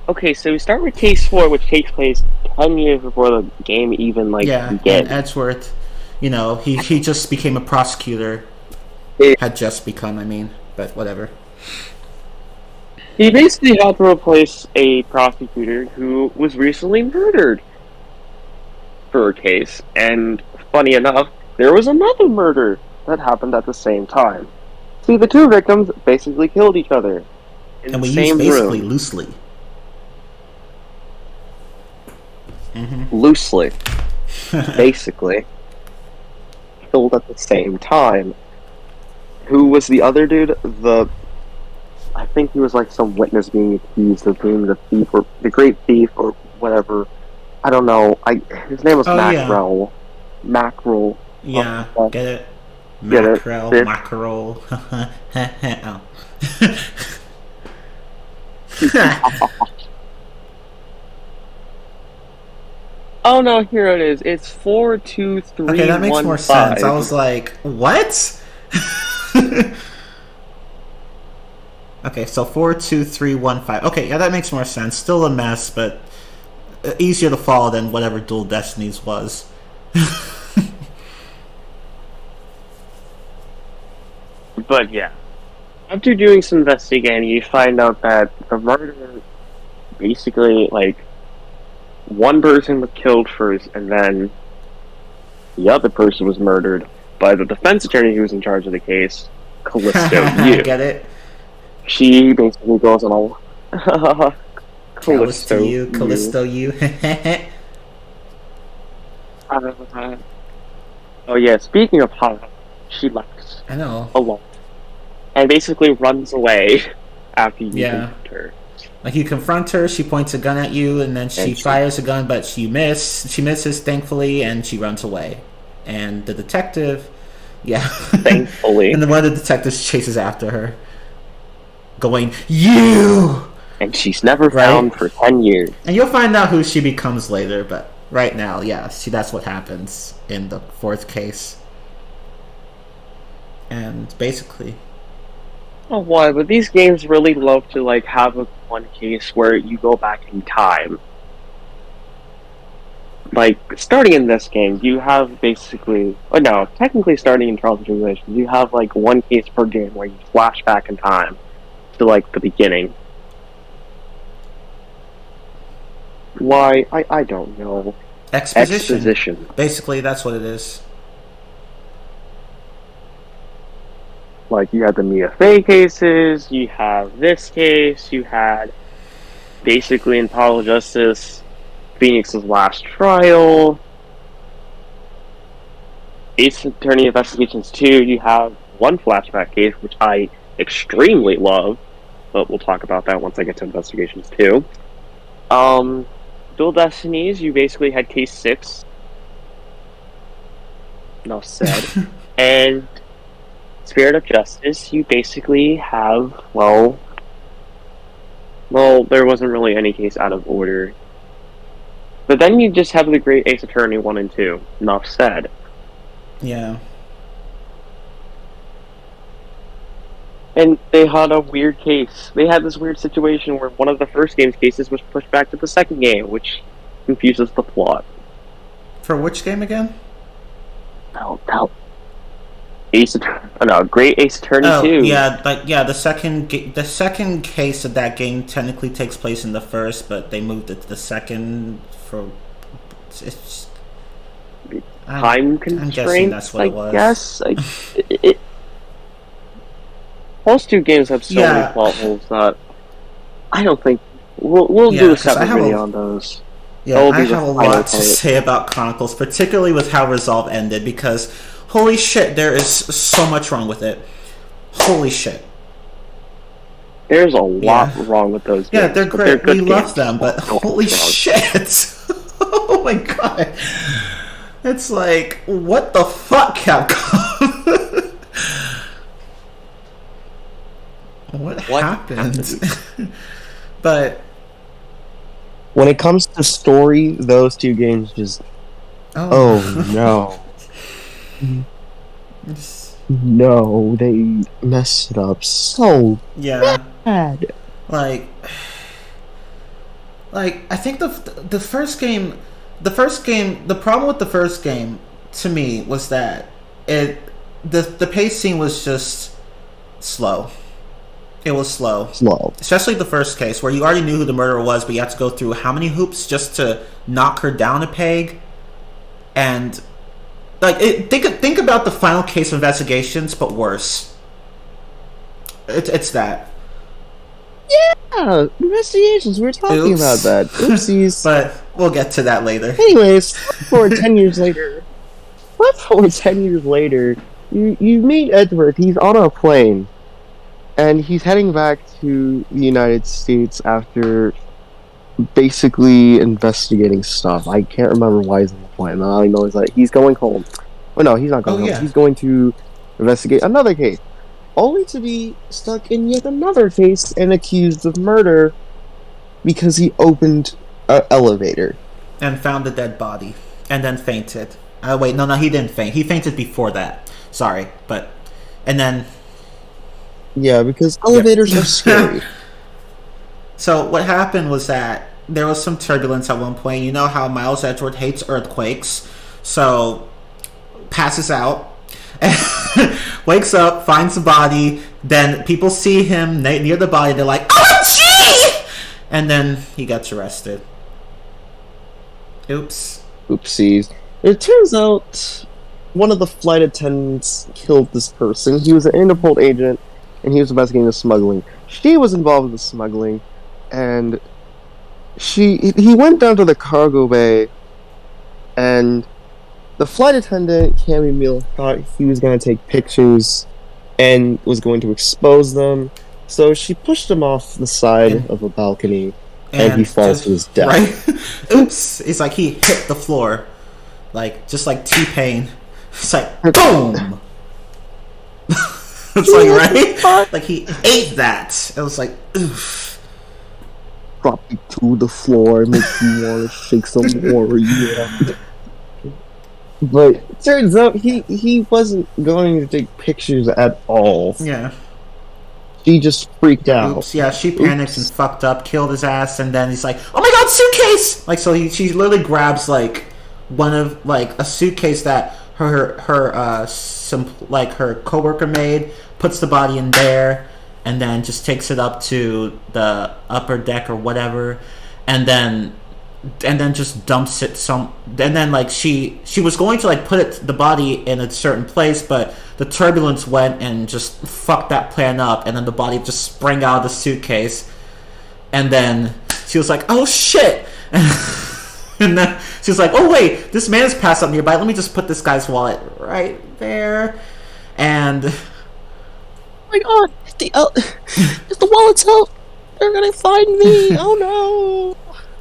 Okay, so we start with case 4, which takes place 10 years before the game even begins. And Edgeworth, he just became a prosecutor. Had just become, but whatever. He basically had to replace a prosecutor who was recently murdered for a case, and funny enough, there was another murder that happened at the same time. See, the two victims basically killed each other. And we use basically loosely. Mm-hmm. Loosely. Basically. Killed at the same time. Who was the other dude? I think he was like some witness being accused of being the thief or the great thief or whatever. I don't know. His name was Mackerel. Yeah. Mackerel. Yeah, get it? Mackerel. Mackerel. Oh. Oh no, here it is. It's 4, 2, 3, okay, that makes 1, more 5. sense. I was like, what? Okay, so 4, 2, 3, 1, 5. Okay, yeah, that makes more sense. Still a mess, but easier to follow than whatever Dual Destinies was. But yeah, after doing some investigating, you find out that the murderer, basically, one person was killed first, and then the other person was murdered by the defense attorney who was in charge of the case, Callisto Yu. Get it? She basically goes on all Callisto Yu. Oh yeah, speaking of how she left. I know. Alone. And basically runs away after you confront her. Like, you confront her, she points a gun at you, and then she fires a gun, but she misses, thankfully, and she runs away. And the detective, thankfully. And then one of the detectives chases after her, going, "You!" And she's never found for 10 years. And you'll find out who she becomes later, but right now, that's what happens in the fourth case. And basically... Oh, why? But these games really love to, have one case where you go back in time. Starting in this game, you have basically... Oh, no, technically starting in Trials and Tribulations, you have, one case per game where you flash back in time to, the beginning. Why? I don't know. Exposition. Basically, that's what it is. Like, you had the Mia Fey cases, you have this case, you had, basically in Apollo Justice, Phoenix's last trial, Ace Attorney Investigations 2, you have one flashback case, which I extremely love, but we'll talk about that once I get to Investigations 2. Dual Destinies, you basically had case 6. Enough said. And Spirit of Justice, you basically have, well, there wasn't really any case out of order. But then you just have the Great Ace Attorney 1 and 2. Enough said. Yeah. And they had a weird case. They had this weird situation where one of the first game's cases was pushed back to the second game, which confuses the plot. For which game again? Great Ace Attorney 2. Yeah, the second case of that game technically takes place in the first, but they moved it to the second for time constraints. I'm guessing that's what it was. Those two games have so many plot holes that I don't think we'll do a separate video on those. Yeah, I have a lot to say about Chronicles, particularly with how Resolve ended, because holy shit, there is so much wrong with it. Holy shit. There's a lot wrong with those games. Yeah, they're great. We love them, but holy shit. Oh my god. It's like, what the fuck, Capcom? What happened? But when it comes to story, those two games just no. No, they messed it up so bad. Like I think the first game, the problem with the first game to me was that the pacing was just slow. It was slow. Especially the first case, where you already knew who the murderer was, but you had to go through how many hoops just to knock her down a peg. And think about the final case of Investigations, but worse. It's that. Yeah, Investigations. We were talking about that. Oopsies. But we'll get to that later. Anyways, for 10 years later. You meet Edward. He's on a plane. And he's heading back to the United States after basically investigating stuff. I can't remember why he's on the plane. All I know is that he's going home. Oh no, he's not going home. Yeah. He's going to investigate another case. Only to be stuck in yet another case and accused of murder because he opened an elevator. And found a dead body. And then fainted. Wait, no, he didn't faint. He fainted before that. Sorry, but... And then... Yeah, because elevators are scary. So what happened was that there was some turbulence at one point. You know how Miles Edgeworth hates earthquakes, so passes out, wakes up, finds the body. Then people see him near the body. They're like, "Oh, gee!" And then he gets arrested. Oopsies. It turns out one of the flight attendants killed this person. He was an Interpol agent. And he was investigating the smuggling. She was involved with the smuggling, and he went down to the cargo bay, and the flight attendant, Cammy Meal, thought he was going to take pictures and was going to expose them. So she pushed him off the side of a balcony, and he falls to his death. Right? Oops! It's like he hit the floor, just like T-Pain. It's like boom. It's like, right? Like he ate that. It was like, oof. Drop you to the floor, make you want to shake some more. Yeah. But it turns out he wasn't going to take pictures at all. Yeah. She just freaked out. Oops, yeah, she panicked and fucked up, killed his ass, and then he's like, "Oh my god, suitcase!" She literally grabs a suitcase that her coworker made, puts the body in there, and then just takes it up to the upper deck or whatever, and then and then just dumps it and then like she was going to like put the body in a certain place, but the turbulence went and just fucked that plan up, and then the body just sprang out of the suitcase, and then she was like, oh shit. And then she was like, oh wait, this man is passed up nearby, let me just put this guy's wallet right there. And oh my god, if the wallet's out, they're gonna find me. Oh no.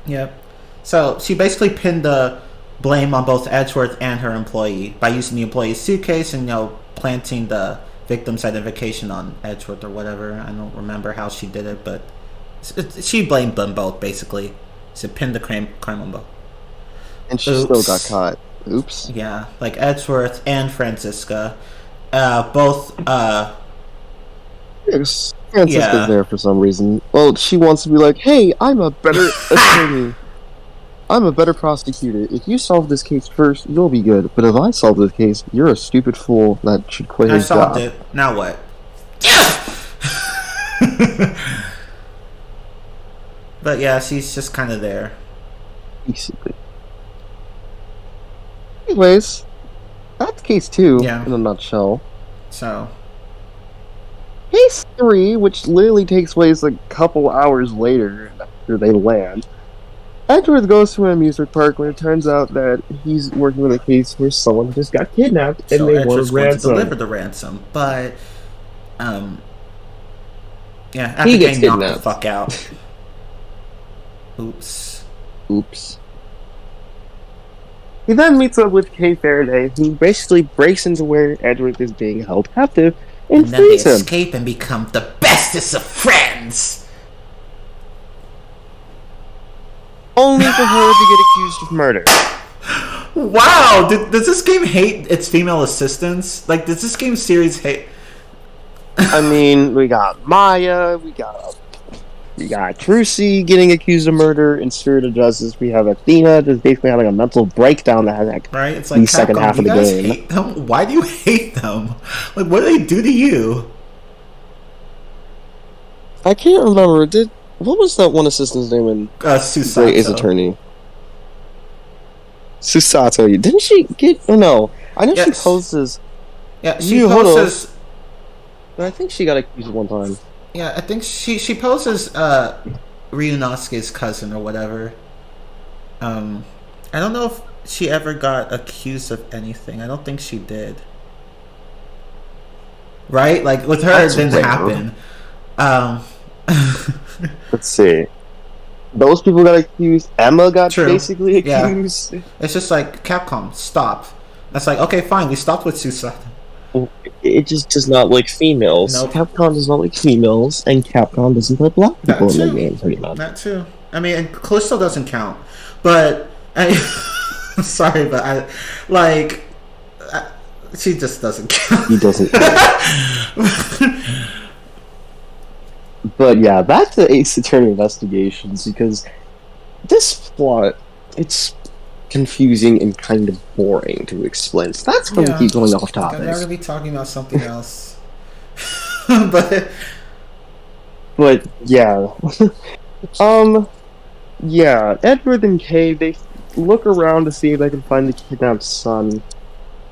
Yep. So she basically pinned the blame on both Edgeworth and her employee by using the employee's suitcase and, planting the victim's identification on Edgeworth or whatever. I don't remember how she did it, but she blamed them both, basically. She pinned the crime on both. And she still got caught. Oops. Yeah, like Edgeworth and Francisca. Both, Yes, Francisca's there for some reason. Well, she wants to be like, hey, I'm a better attorney. I'm a better prosecutor. If you solve this case first, you'll be good. But if I solve this case, you're a stupid fool that should quit his job. I solved it. Now what? But yeah, she's just kind of there. Basically. Anyways, that's case 2 in a nutshell. So, case 3, which literally takes place a couple hours later after they land. Edgeworth goes to an amusement park when it turns out that he's working with a case where someone just got kidnapped and they want a ransom. To deliver the ransom, but after he gets getting knocked kidnapped. the fuck out. Oops. He then meets up with Kay Faraday, who basically breaks into where Edgeworth is being held captive and then they frees him. escape and become the bestest of friends. Only for her to get accused of murder. Wow, does this game hate its female assistants? Like, does this game series hate... I mean, we got Maya, we got Trucy getting accused of murder in Spirit of Justice. We have Athena just basically having a mental breakdown that has right? It's like the second half of the game. Hate them? Why do you hate them? Like, what do they do to you? I can't remember. What was that one assistant's name in Susato. Great Ace Attorney? Susato. Didn't she get... Oh, no. I know she poses... Yeah, she poses... But I think she got accused one time. Yeah, I think she poses Ryunosuke's cousin or whatever. I don't know if she ever got accused of anything. I don't think she did. Right? Like, with her, it didn't happen. Let's see. Those people got accused. Emma got basically accused. Yeah. It's just like, Capcom, stop. That's like, okay, fine, we stopped with Susato. It just does not like females. Nope. Capcom does not like females, and Capcom doesn't like black people in the game, pretty much. That too. I mean, and Callisto doesn't count. But, I'm sorry, but she just doesn't count. He doesn't But yeah, back to Ace Attorney Investigations, because this plot, it's confusing and kind of boring to explain. So that's why we keep going off topic. I'm not going to be talking about something else. but yeah. Yeah, Edward and Kay, they look around to see if they can find the kidnapped son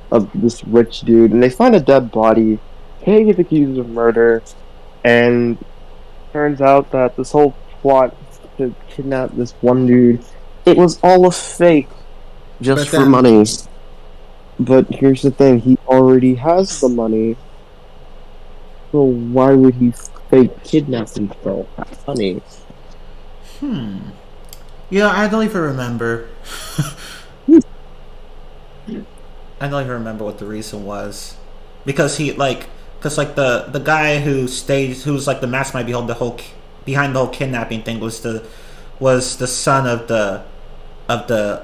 of this rich dude, and they find a dead body. Kay gets accused of murder, and turns out that this whole plot to kidnap this one dude, it was all a fake, just for money. But here's the thing, he already has the money, so why would he fake kidnap himself? That's funny. Yeah, I don't even remember. I don't even remember what the reason was. Because the guy who's like the mastermind behind the whole kidnapping thing was the son of the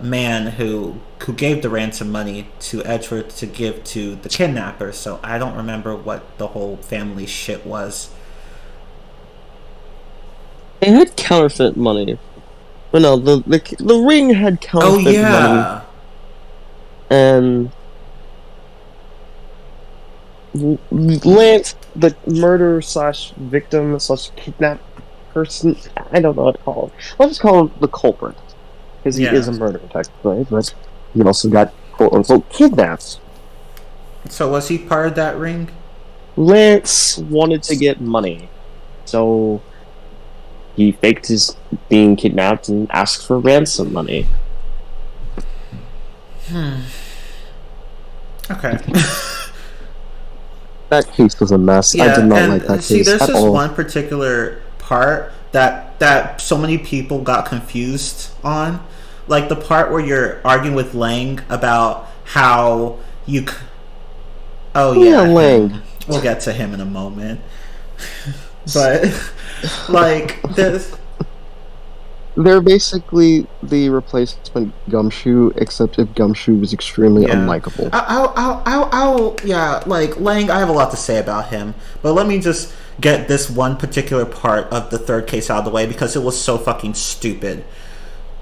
man who gave the ransom money to Edgeworth to give to the kidnapper. So I don't remember what the whole family shit was. They had counterfeit money. But no, the ring had counterfeit money. And Lance, the murderer / victim / kidnap person, I don't know what to call him. Let's just call him the culprit. because he is a murderer technically, but he also got quote-unquote kidnapped. So was he part of that ring? Lance wanted to get money, so he faked his being kidnapped and asked for ransom money. Okay. That case was a mess. I did not like that case there's at this all. one particular part that so many people got confused on, like the part where you're arguing with Lang about how you. Lang. We'll get to him in a moment. But like this. They're basically the replacement Gumshoe, except if Gumshoe was extremely unlikable. Like Lang, I have a lot to say about him, but let me just get this one particular part of the third case out of the way because it was so fucking stupid.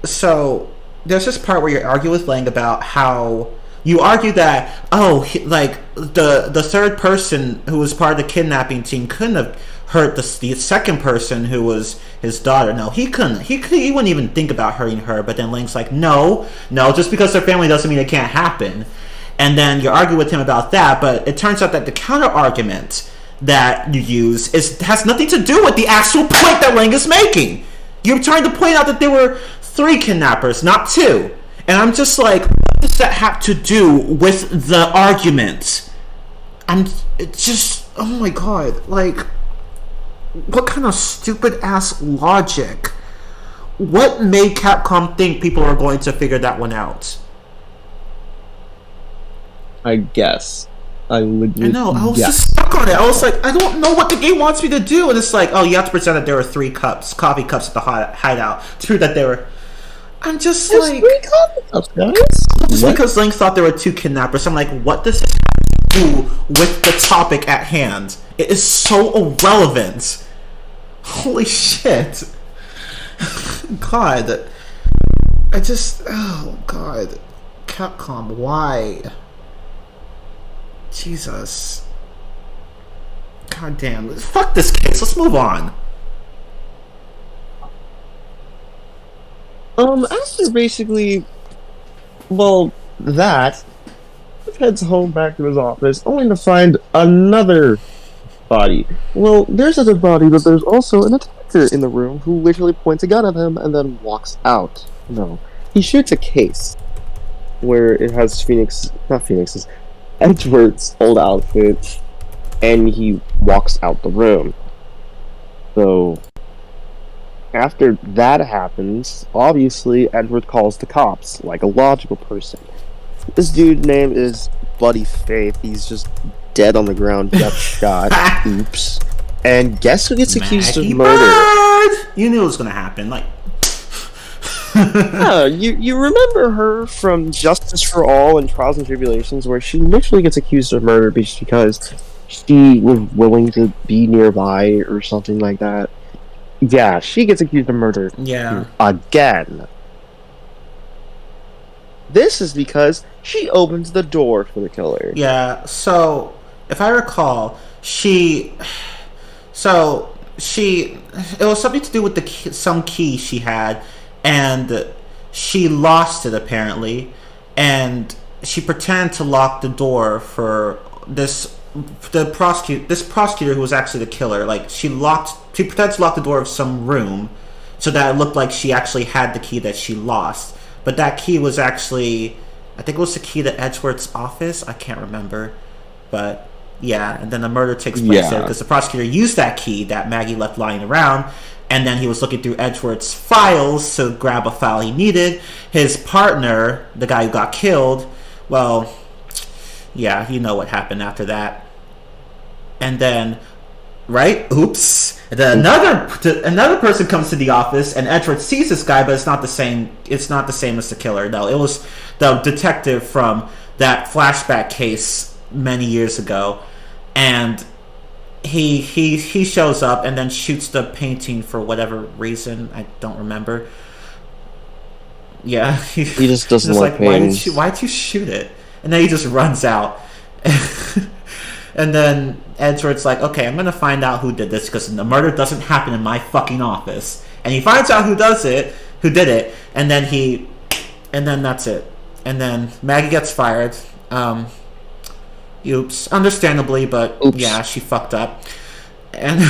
So there's this part where you argue with Lang about how you argue that the third person who was part of the kidnapping team couldn't have hurt the second person who was his daughter. No, he couldn't. He wouldn't even think about hurting her. But then Lang's like, no, just because they're family doesn't mean it can't happen. And then you argue with him about that. But it turns out that the counter argument that you use has nothing to do with the actual point that Lang is making. You're trying to point out that there were 3 kidnappers, not 2. And I'm just like, what does that have to do with the argument? It's just, oh my god, like, what kind of stupid ass logic? What made Capcom think people are going to figure that one out? I guess. I was just stuck on it. I was like, I don't know what the game wants me to do. And it's like, oh, you have to pretend that there were 3 coffee cups at the hideout to prove that there were. I'm just There's like, 3 coffee cups, guys. Just because Link thought there were 2 kidnappers, I'm like, what does this do with the topic at hand? It is so irrelevant. Holy shit. God. Oh god. Capcom, why? Jesus. God damn. Fuck this case, let's move on. After basically, that, he heads home back to his office, only to find another body. Well, there's another body, but there's also an attacker in the room who literally points a gun at him and then walks out. No. He shoots a case where it has Edward's old outfit, and he walks out the room. So, after that happens, obviously Edward calls the cops, like a logical person. This dude's name is Buddy Faith. He's just dead on the ground, got shot. Oops. And guess who gets accused of murder? Bird! You knew it was gonna happen, like... you remember her from Justice for All and Trials and Tribulations, where she literally gets accused of murder just because she was willing to be nearby or something like that. Yeah, she gets accused of murder. Yeah. Again. This is because she opens the door for the killer. Yeah, so, if I recall, it was something to do with some key she had, and she lost it apparently, and she pretended to lock the door for this prosecutor who was actually the killer. Like, she pretended to lock the door of some room so that it looked like she actually had the key that she lost. But that key was actually, I think it was the key to Edgeworth's office. I can't remember. But, yeah. And then the murder takes place there because the prosecutor used that key that Maggie left lying around. And then he was looking through Edgeworth's files to grab a file he needed. His partner, the guy who got killed, well, yeah, you know what happened after that. And then, right? Oops. And then another person comes to the office, and Edgeworth sees this guy, but it's not the same. It's not the same as the killer. No, it was the detective from that flashback case many years ago, and he shows up and then shoots the painting for whatever reason. I don't remember. Yeah, he just doesn't like paintings. Why'd you shoot it? And then he just runs out. And then Edward's like, okay, I'm gonna find out who did this because the murder doesn't happen in my fucking office. And he finds out who did it, and then he and then that's it. And then Maggie gets fired. Oops, understandably, but Oops. yeah, she fucked up. And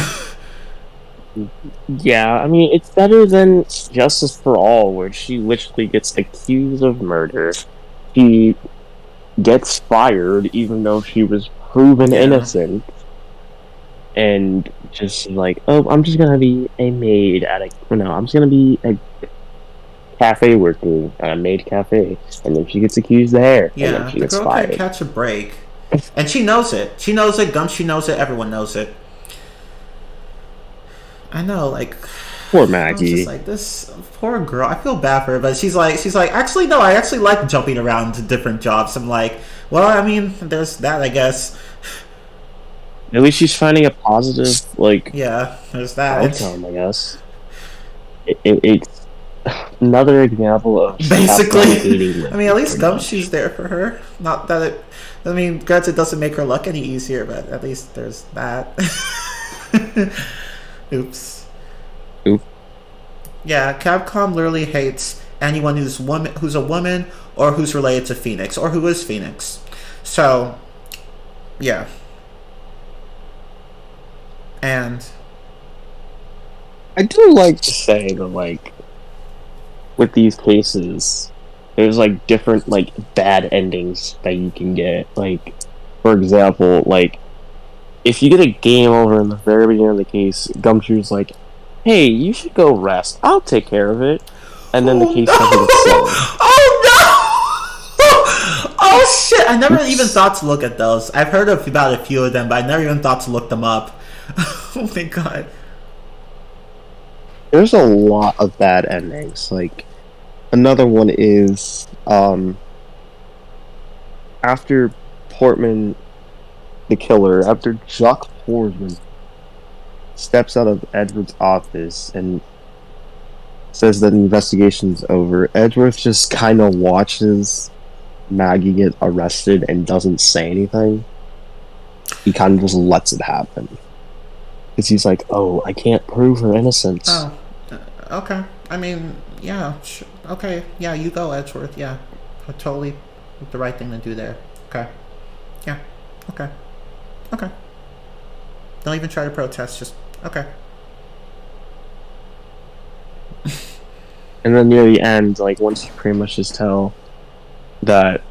Yeah, I mean, it's better than Justice for All, where she literally gets accused of murder. She gets fired even though she was proven innocent. And just like, oh, I'm just gonna be a maid at a... No, I'm just gonna be a cafe working at a maid cafe. And then she gets accused there. And yeah, then she the gets girl fired. can't catch a break. And she knows it. She knows it. Gumshoe knows it. Everyone knows it. I know, like... Poor I was Maggie. just like, this poor girl. I feel bad for her, but she's like, actually, no, I actually like jumping around to different jobs. I'm like, well, I mean, there's that, I guess. At least she's finding a positive, like, Yeah, there's that. outcome, I guess. It's another example of Basically, I mean, at least Gumshoe's there for her. Not that it. I mean, granted, it doesn't make her luck any easier, but at least there's that. Oops. Oop. Yeah, Capcom literally hates anyone who's a woman, or who's related to Phoenix, or who is Phoenix. So, yeah. And I do like to say that, like, with these cases, there's, like, different, like, bad endings that you can get. Like, for example, like, if you get a game over in the very beginning of the case, Gumshoe's like, hey, you should go rest. I'll take care of it. And then the case doesn't get solved. Oh no! Oh shit! I never even thought to look at those. I've heard about a few of them, but I never even thought to look them up. Oh my god. There's a lot of bad endings. Like, another one is, after Portman, the killer, after Jock Portman steps out of Edward's office and says that the investigation's over, Edward just kind of watches Maggie get arrested and doesn't say anything. He kind of just lets it happen. Because he's like, oh, I can't prove her innocence. Oh, okay. I mean, yeah. Okay, yeah, you go, Edgeworth. Yeah, totally the right thing to do there. Okay. Yeah. Okay. Okay. Don't even try to protest. Just okay. And then near the end, like, once you pretty much just tell that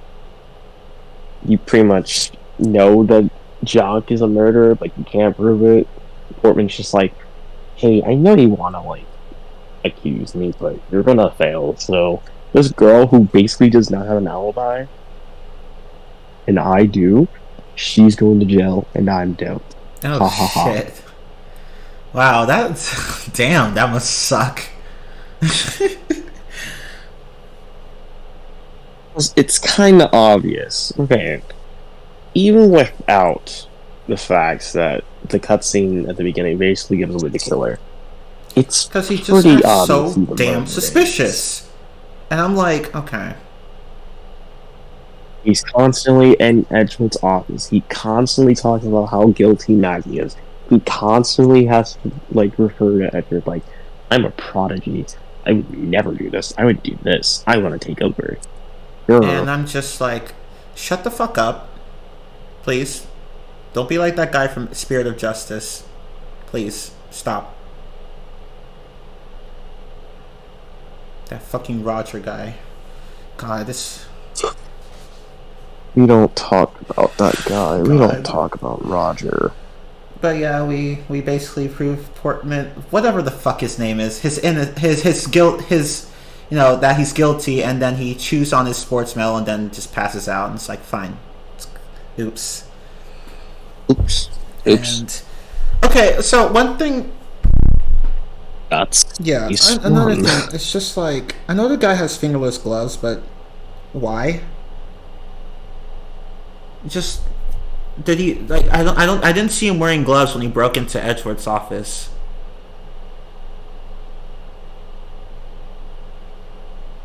you pretty much know that Jock is a murderer, but you can't prove it, Portman's just like, hey, I know you want to, like, accuse me, but you're gonna fail. So this girl who basically does not have an alibi, and I do, she's going to jail, and I'm don't. Oh shit! Wow, that's damn. That must suck. It's kind of obvious. Okay, even without the fact that the cutscene at the beginning basically gives away the killer, it's because he's just pretty so obvious who the damn murderer suspicious. is. And I'm like, okay. He's constantly in Edgewood's office. He constantly talks about how guilty Maggie is. He constantly has to, like, refer to Edward like, I'm a prodigy. I would never do this. I would do this. I want to take over. And I'm just like, shut the fuck up. Please. Don't be like that guy from Spirit of Justice. Please. Stop. That fucking Roger guy. God, this... We don't talk about that guy. We God. don't talk about Roger. But yeah, we basically prove Portman, whatever the fuck his name is, his guilt, you know, that he's guilty, and then he chews on his sports medal and then just passes out, and it's like, fine. Oops. Oops. And okay, so one thing. That's Another thing. It's just like, I know the guy has fingerless gloves, but why? Just did he like? I didn't see him wearing gloves when he broke into Edgeworth's office.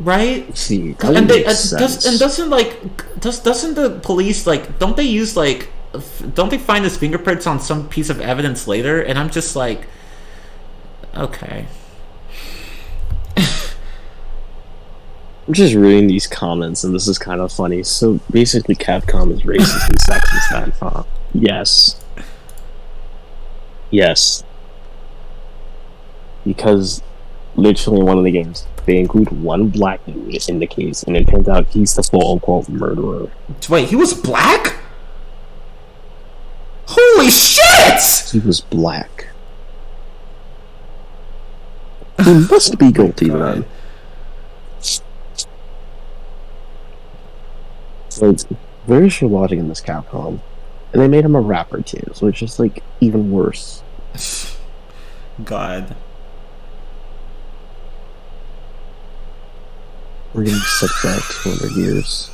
Right? See, And they doesn't the police, like, don't they use, like, don't they find his fingerprints on some piece of evidence later? And I'm just like, okay. I'm just reading these comments, and this is kind of funny. So basically, Capcom is racist and sexist, then, huh? Yes. Yes. Because literally in one of the games, they include one black dude in the case, and it turns out he's the quote-unquote murderer. Wait, he was black? Holy shit! He was black. He must be guilty, then. So it's very sure logic in this Capcom. And they made him a rapper too, so it's just like even worse. God. We're getting set back 200 years.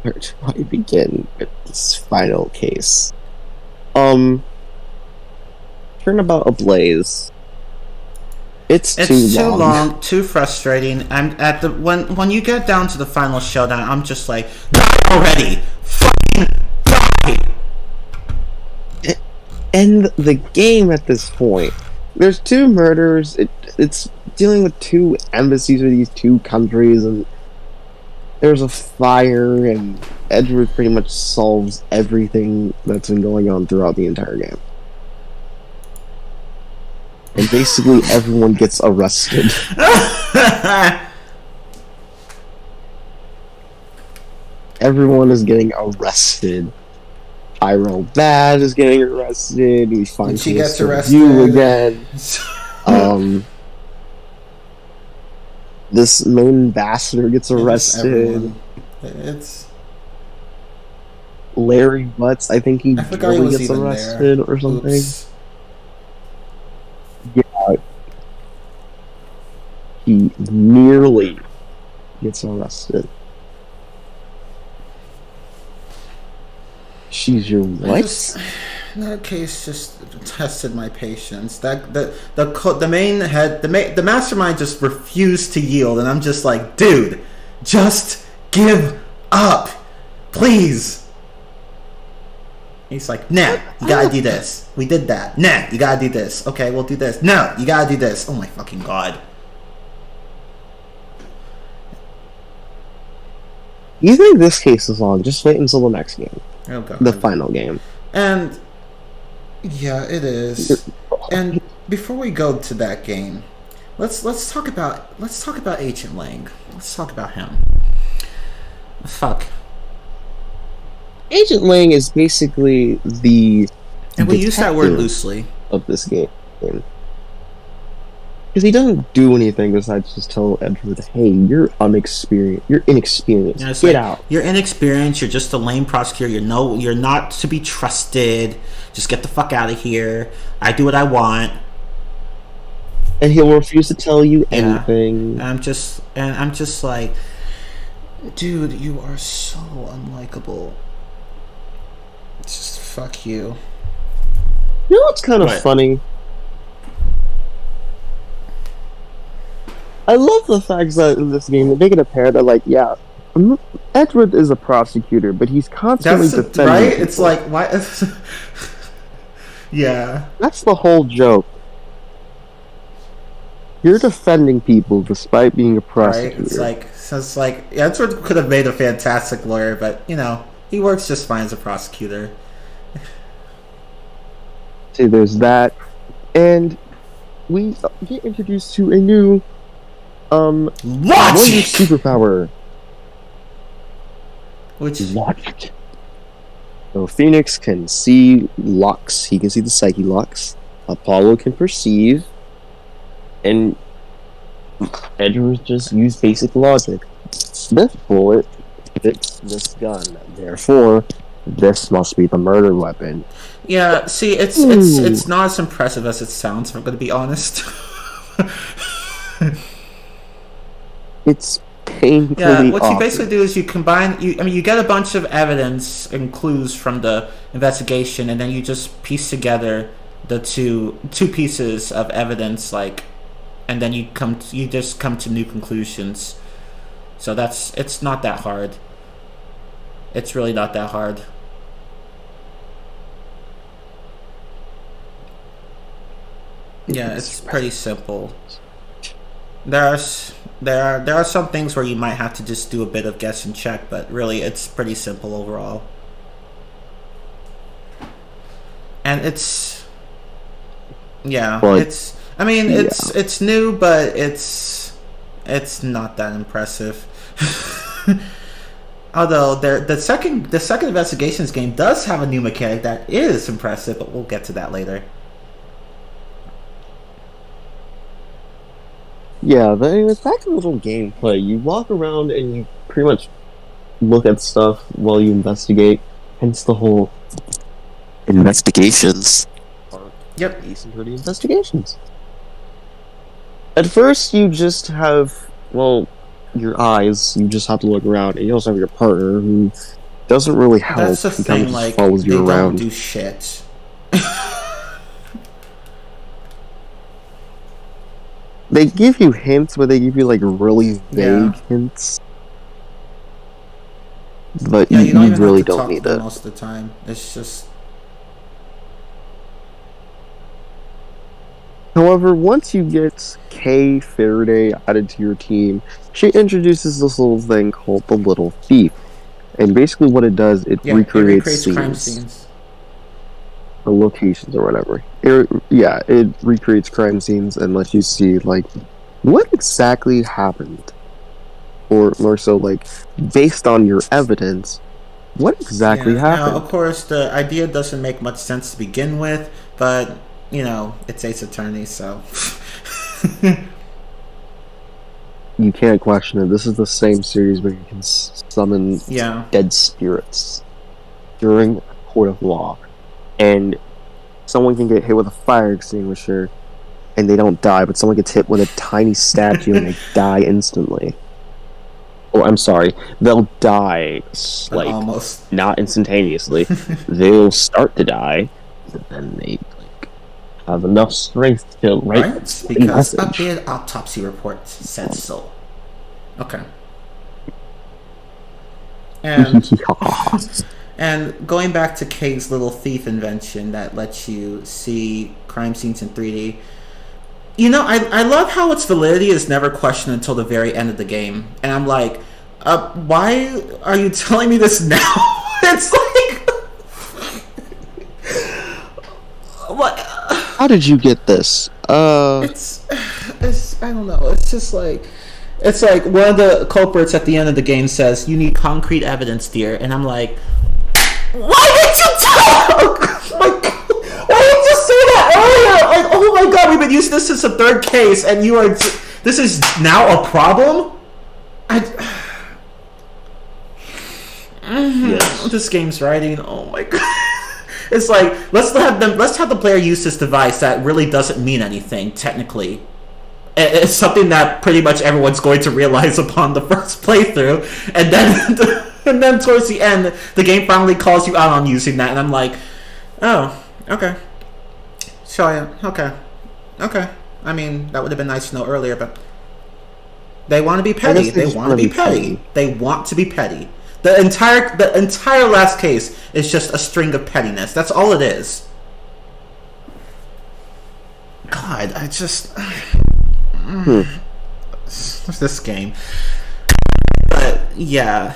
Where do I begin with this final case? Turnabout Ablaze. It's too long, too frustrating. I'm at the when you get down to the final showdown, I'm just like, die already, fucking die. End the game at this point. There's two murders. It's dealing with two embassies of these two countries, and there's a fire, and Edward pretty much solves everything that's been going on throughout the entire game. And basically everyone gets arrested. Everyone is getting arrested. Pyro Bad is getting arrested. We find she gets arrested you again. This main ambassador gets arrested. It's Larry Butts, I think he really gets arrested or something. Oops. Yeah. He nearly gets arrested. She's your what? That case just tested my patience. The mastermind just refused to yield, and I'm just like, dude, just give up, please. He's like, nah, you gotta do this. We did that. Nah, you gotta do this. Okay, we'll do this. No, you gotta do this. Oh my fucking god. You think this case is long? Just wait until the next game. Oh god. The final game. And yeah, it is. And before we go to that game, let's talk about Agent Lang. Let's talk about him. Fuck. Agent Lang is basically the and we use that word loosely of this game. Because he doesn't do anything besides just tell Edward, hey, you're inexperienced. Yeah, Get out. You're inexperienced. You're just a lame prosecutor. You're not to be trusted. Just get the fuck out of here. I do what I want. And he'll refuse to tell you anything. I'm just like, dude, you are so unlikable. Just fuck you. You know what's kind of funny? I love the fact that in this game they make it apparent that, like, yeah, Edward is a prosecutor, but he's constantly defending right? people. It's like, why? Yeah. That's the whole joke. You're defending people despite being a prosecutor. Right? It's like Edward could have made a fantastic lawyer, but he works just fine as a prosecutor. See, there's that, and we get introduced to a new Logic superpower, which Logic. So Phoenix can see locks. He can see the psyche locks. Apollo can perceive, and Edward just used basic logic. This bullet fits this gun, therefore this must be the murder weapon. Yeah, see, it's not as impressive as it sounds, if I'm going to be honest. It's painfully Yeah, what you awkward. basically do is you combine. You get a bunch of evidence and clues from the investigation, and then you just piece together the two pieces of evidence, and then you just come to new conclusions. So it's not that hard. It's really not that hard. Yeah, it's pretty simple. There are some things where you might have to just do a bit of guess and check, but really it's pretty simple overall. And it's I mean it's new, but it's not that impressive. Although the second investigations game does have a new mechanic that is impressive, but we'll get to that later. Yeah, but anyways, back to the little gameplay. You walk around and you pretty much look at stuff while you investigate. Hence the whole investigations. Yep. Decent pretty investigations. At first, you just have, well, your eyes. You just have to look around, and you also have your partner who doesn't really help. That's the he kind thing, of like, just follows they you around. don't do shit. They give you hints, but they give you like really vague hints. But Yeah, you don't even really have to don't talk need to them it. most of the time. It's just However, once you get Kay Faraday added to your team, she introduces this little thing called the Little Thief. And basically what it does, it recreates crime scenes. scenes. Or locations or whatever. It recreates crime scenes and lets you see, like, what exactly happened. Or more so, like, based on your evidence, what exactly happened? Now, of course, the idea doesn't make much sense to begin with, but, you know, it's Ace Attorney, so... You can't question it. This is the same series where you can summon dead spirits during a court of law. And someone can get hit with a fire extinguisher and they don't die, but someone gets hit with a tiny statue and they die instantly. Oh, I'm sorry. They'll die, like, almost. Not instantaneously. They'll start to die, but then they, like, have enough strength to write because updated autopsy report said so. Okay. And going back to Kay's little thief invention that lets you see crime scenes in 3D, you know, I love how its validity is never questioned until the very end of the game. And I'm like, why are you telling me this now? It's like... what? How did you get this? It's I don't know. It's just like... It's like one of the culprits at the end of the game says, "You need concrete evidence, dear." And I'm like... Why did you tell? Why did you say that earlier? Like, oh my god, we've been using this as a third case, and you are. This is now a problem. This game's writing. Oh my god. It's like let's have the player use this device that really doesn't mean anything technically. It's something that pretty much everyone's going to realize upon the first playthrough, and then. And then towards the end, the game finally calls you out on using that, and I'm like, oh, okay. Show you. Okay. I mean, that would have been nice to know earlier, but they want to be petty. They want to be petty. They want to be petty. The entire last case is just a string of pettiness. That's all it is. God, I just... This game. But, yeah...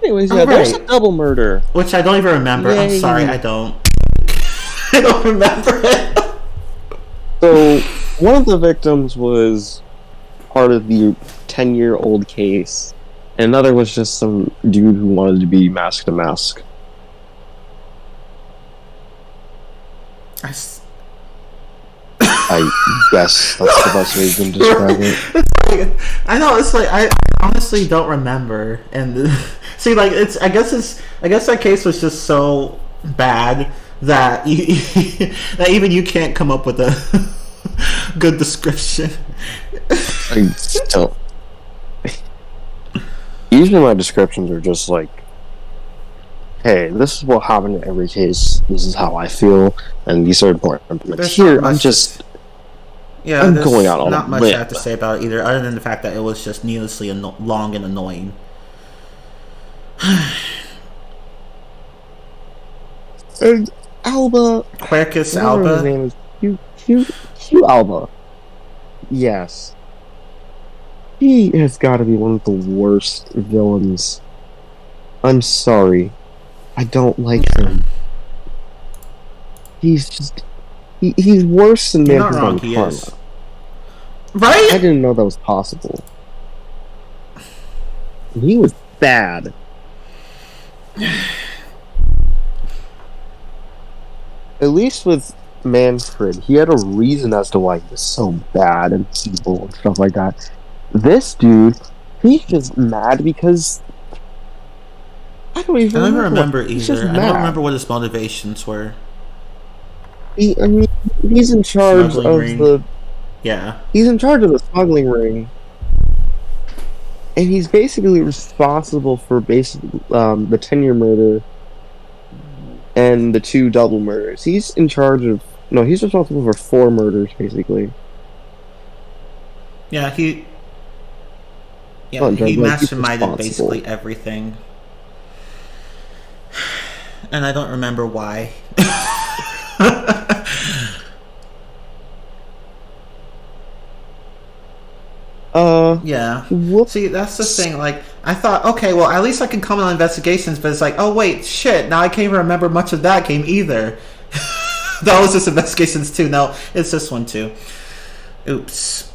Anyways, there's a double murder. Which I don't even remember. Yay. I'm sorry, I don't. I don't remember it. So, one of the victims was part of the 10-year-old case, and another was just some dude who wanted to be mask to mask. I guess that's the best way you can describe it. I know, it's like I honestly don't remember, and see, like I guess that case was just so bad that that even you can't come up with a good description. I don't. Usually my descriptions are just like, hey, this is what happened in every case, this is how I feel, and these are important. But here, I'm just... Yeah, I'm going out on not much I have to say about it either, other than the fact that it was just needlessly long and annoying. And Alba... Quercus Alba? Hugh Alba. Yes. He has got to be one of the worst villains. I'm sorry. I don't like him. He's just... He's worse than You're not Mantis wrong, on he Karma. is. Right? I didn't know that was possible. He was bad. At least with Manfred, he had a reason as to why he was so bad and evil and stuff like that. This dude, he's just mad because... I don't even remember He's either. just I don't mad. remember what his motivations were. I mean, he's in charge Smuggling of ring. the... Yeah. He's in charge of the smuggling ring. And he's basically responsible for the 10-year murder and the 2 double murders. He's in charge of... No, he's responsible for 4 murders, basically. Yeah, he Oh, he he's masterminded responsible. basically everything. And I don't remember why. Yeah. Whoops. See, that's the thing. Like, I thought, okay, well, at least I can comment on investigations, but it's like, oh wait, shit. Now I can't even remember much of that game either. That was just investigations too. No, it's this one too. Oops.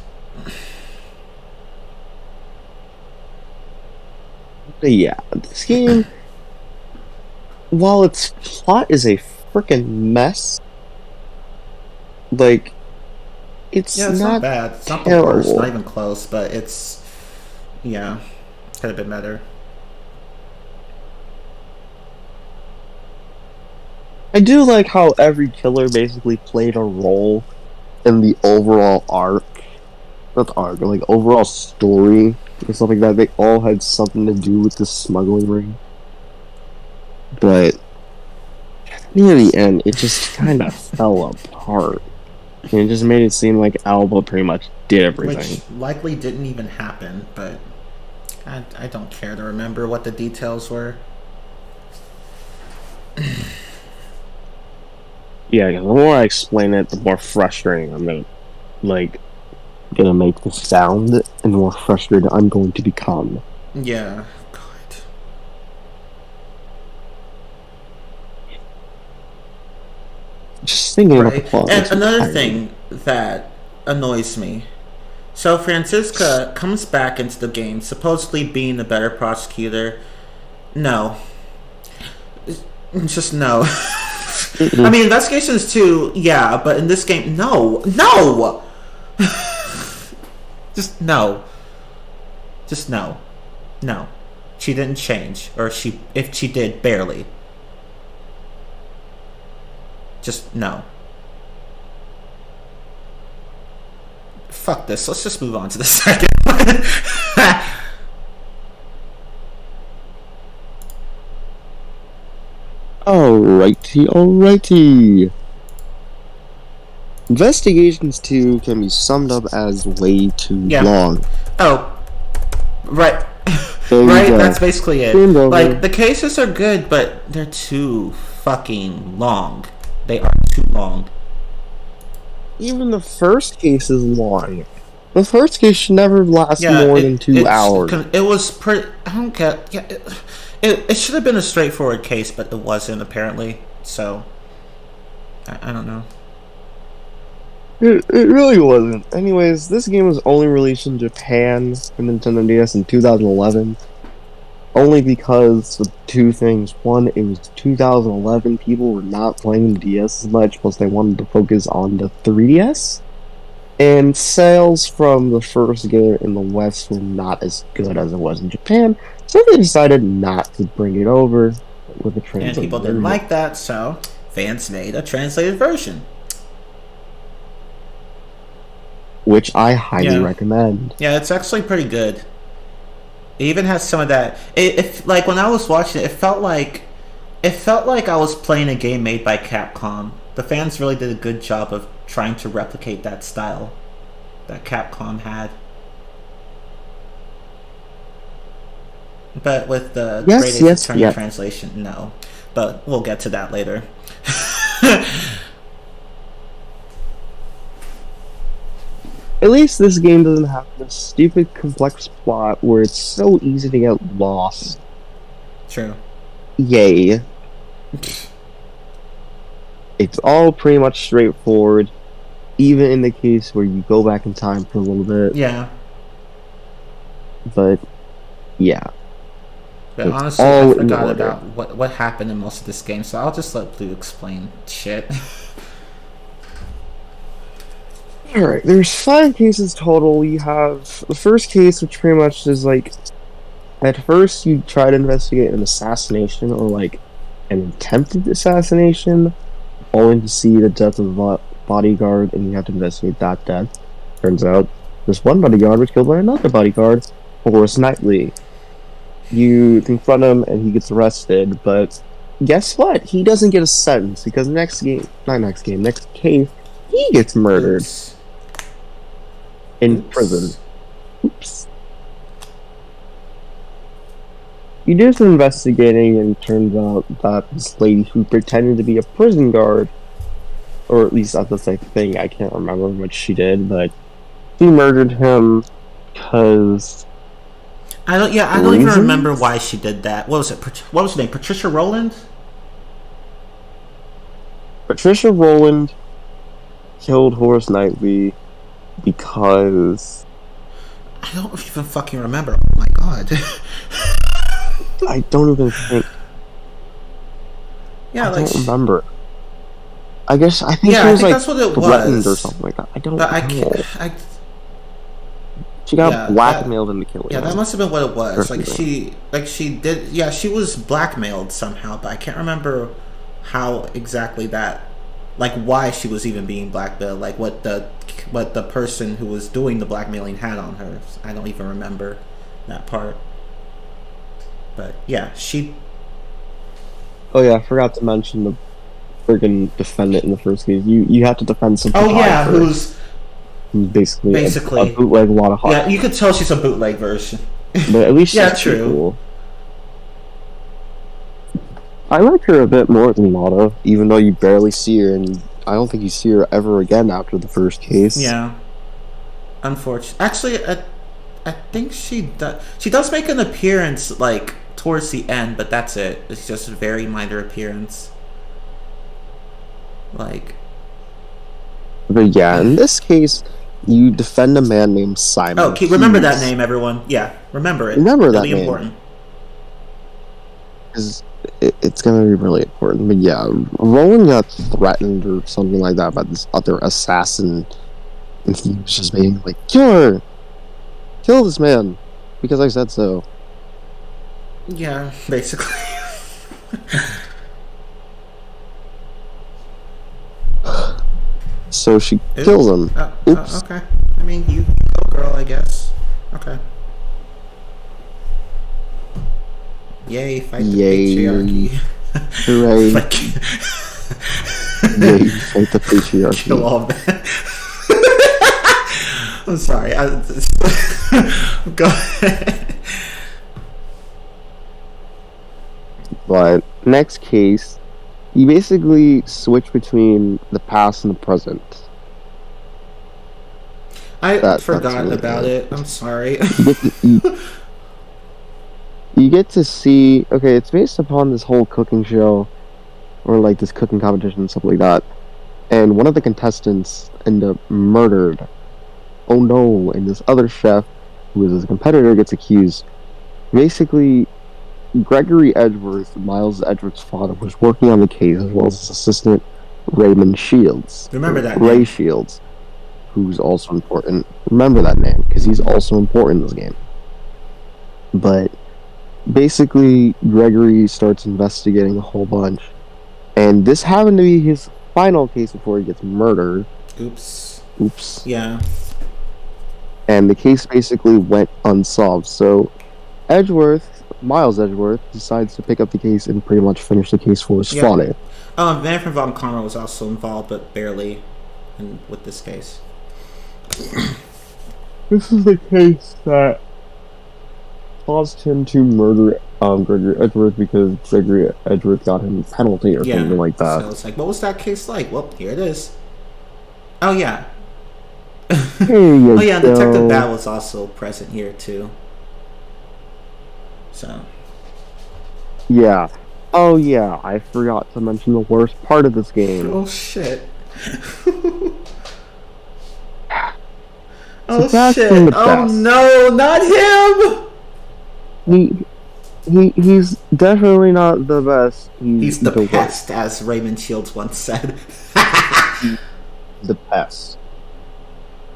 Yeah, this game, while its plot is a freaking mess, like, it's not bad. It's not the terrible. worst, not even close, but it's, yeah, could have been better. I do like how every killer basically played a role in the overall arc. Not the arc, but like overall story and stuff like that. They all had something to do with the smuggling ring. But near the end, it just kind of fell apart. And it just made it seem like Alba pretty much did everything. Which likely didn't even happen, but I don't care to remember what the details were. Yeah, the more I explain it, the more frustrating I'm gonna make this sound, and the more frustrated I'm going to become. Yeah, God. Just thinking about the Right. plot. And makes me another tired. thing that annoys me. So Franziska comes back into the game, supposedly being a better prosecutor. No. Just no. I mean, investigations too, yeah, but in this game, no. No! Just no. Just no. No. She didn't change. Or if she did, barely. Just no. Fuck this. Let's just move on to the second one. Alrighty. Investigations 2 can be summed up as way too long. Oh. Right. There you Right? go. That's basically it. Game over. Like, the cases are good, but they're too fucking long. They are too long. Even the first case is long. The first case should never last more than 2 hours. It was pretty... I don't get... Yeah, it should have been a straightforward case, but it wasn't, apparently. So... I don't know. It really wasn't. Anyways, this game was only released in Japan for Nintendo DS in 2011. Only because of 2 things. One, it was 2011. People were not playing the DS as much, plus they wanted to focus on the 3DS. And sales from the first game in the West were not as good as it was in Japan, so they decided not to bring it over with a translated And people didn't version. like that, so fans made a translated version. Which I highly recommend. Yeah, it's actually pretty good. It even has some of that. If like when I was watching it, it felt like I was playing a game made by Capcom. The fans really did a good job of trying to replicate that style that Capcom had. But with the Great Ace Attorney translation, no. But we'll get to that later. least this game doesn't have this stupid complex plot where it's so easy to get lost. True. Yay. It's all pretty much straightforward, even in the case where you go back in time for a little bit. Yeah. But, yeah. But It's honestly, all I in forgot order. about what happened in most of this game, so I'll just let Blue explain shit. Alright, there's 5 cases total. You have the first case, which pretty much is like, at first you try to investigate an assassination or like an attempted assassination, only to see the death of the bodyguard, and you have to investigate that death. Turns out this one bodyguard was killed by another bodyguard, Horace Knightley. You confront him and he gets arrested, but guess what? He doesn't get a sentence because next case, he gets murdered in prison. Oops. You do some investigating, and it turns out that this lady who pretended to be a prison guard, or at least that's the same thing, I can't remember what she did, but she murdered him because... I don't even remember why she did that. What was it? What was her name? Patricia Rowland? Patricia Rowland killed Horace Knightley because... I don't even fucking remember. Oh my god. I don't even think... Yeah, I like... don't remember. I think she was like that's what it threatened was. or something like that. I don't But know. She Yeah, got blackmailed into killing Yeah, him. that must have been what it was. Personally. She was blackmailed somehow, but I can't remember how exactly that, like why she was even being blackmailed, like what the person who was doing the blackmailing had on her. I don't even remember that part. But yeah, she... Oh yeah, I forgot to mention the friggin' defendant in the first case. You have to defend some Oh yeah, who's basically a bootleg lot of hot. Yeah, you could tell she's a bootleg version. But at least Yeah, she's true. Cool. I like her a bit more than Lotta, even though you barely see her, and I don't think you see her ever again after the first case. Yeah. Unfortunately. Actually, I think she does make an appearance, like, towards the end, but that's it. It's just a very minor appearance. Like... But yeah, in this case, you defend a man named Simon. Oh, remember that name, everyone. Yeah, remember it. Remember that It'll be name. important. Because it's gonna be really important. But yeah, Roland got threatened or something like that by this other assassin, and he was just being like, "Kill her! Kill this man!" Because I said so. Yeah, basically. So she kills him. Oops. Okay. I mean, you go, girl, I guess. Okay. Yay, fight the patriarchy. Hooray. Yay, fight the patriarchy. Kill all that. I'm sorry. Go ahead. But next case, you basically switch between the past and the present. I forgot about it. I'm sorry. You get to see... Okay, it's based upon this whole cooking show, or like this cooking competition and stuff like that. And one of the contestants ended up murdered. Oh no, and this other chef, who is his competitor, gets accused. Basically, Gregory Edgeworth, Miles Edgeworth's father, was working on the case, as well as his assistant, Raymond Shields. Remember that Ray name. Shields, who's also important. Remember that name, because he's also important in this game. But basically, Gregory starts investigating a whole bunch. And this happened to be his final case before he gets murdered. Oops. Yeah. And the case basically went unsolved. So Miles Edgeworth, decides to pick up the case and pretty much finish the case for his father. Manfred von Karma was also involved, but barely with this case. This is the case that caused him to murder Gregory Edgeworth because Gregory Edgeworth got him a penalty or something like that. So it's like, what was that case like? Well, here it is. Oh yeah. Here you Oh yeah, and go. Detective Bat was also present here too. So. Yeah. Oh yeah, I forgot to mention the worst part of this game. Oh shit. Oh Sebastian shit. the Oh best. no, not him! He's definitely not the best. He's the worst. pest, as Raymond Shields once said. The pest.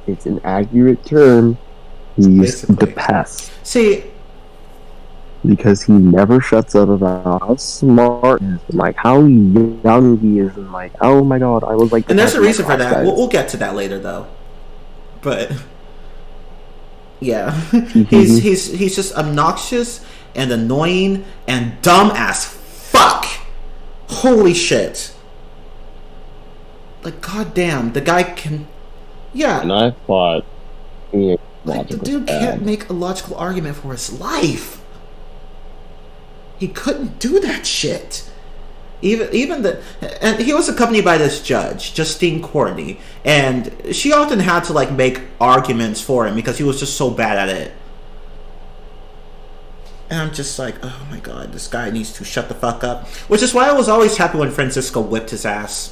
It's an accurate term. He's Basically. the pest. See, Because he never shuts up about how smart he is and like how young he is and like, oh my god, I was like. and there's a reason for class, that. guys. We'll get to that later, though. But yeah, he's just obnoxious and annoying and dumb as fuck. Holy shit! Like goddamn, the guy can. Yeah, And I thought, like, the logic was dude bad. can't make a logical argument for his life. He couldn't do that shit. Even the, and he was accompanied by this judge, Justine Courtney, and she often had to like make arguments for him because he was just so bad at it. And I'm just like, oh my god, this guy needs to shut the fuck up. Which is why I was always happy when Francisco whipped his ass.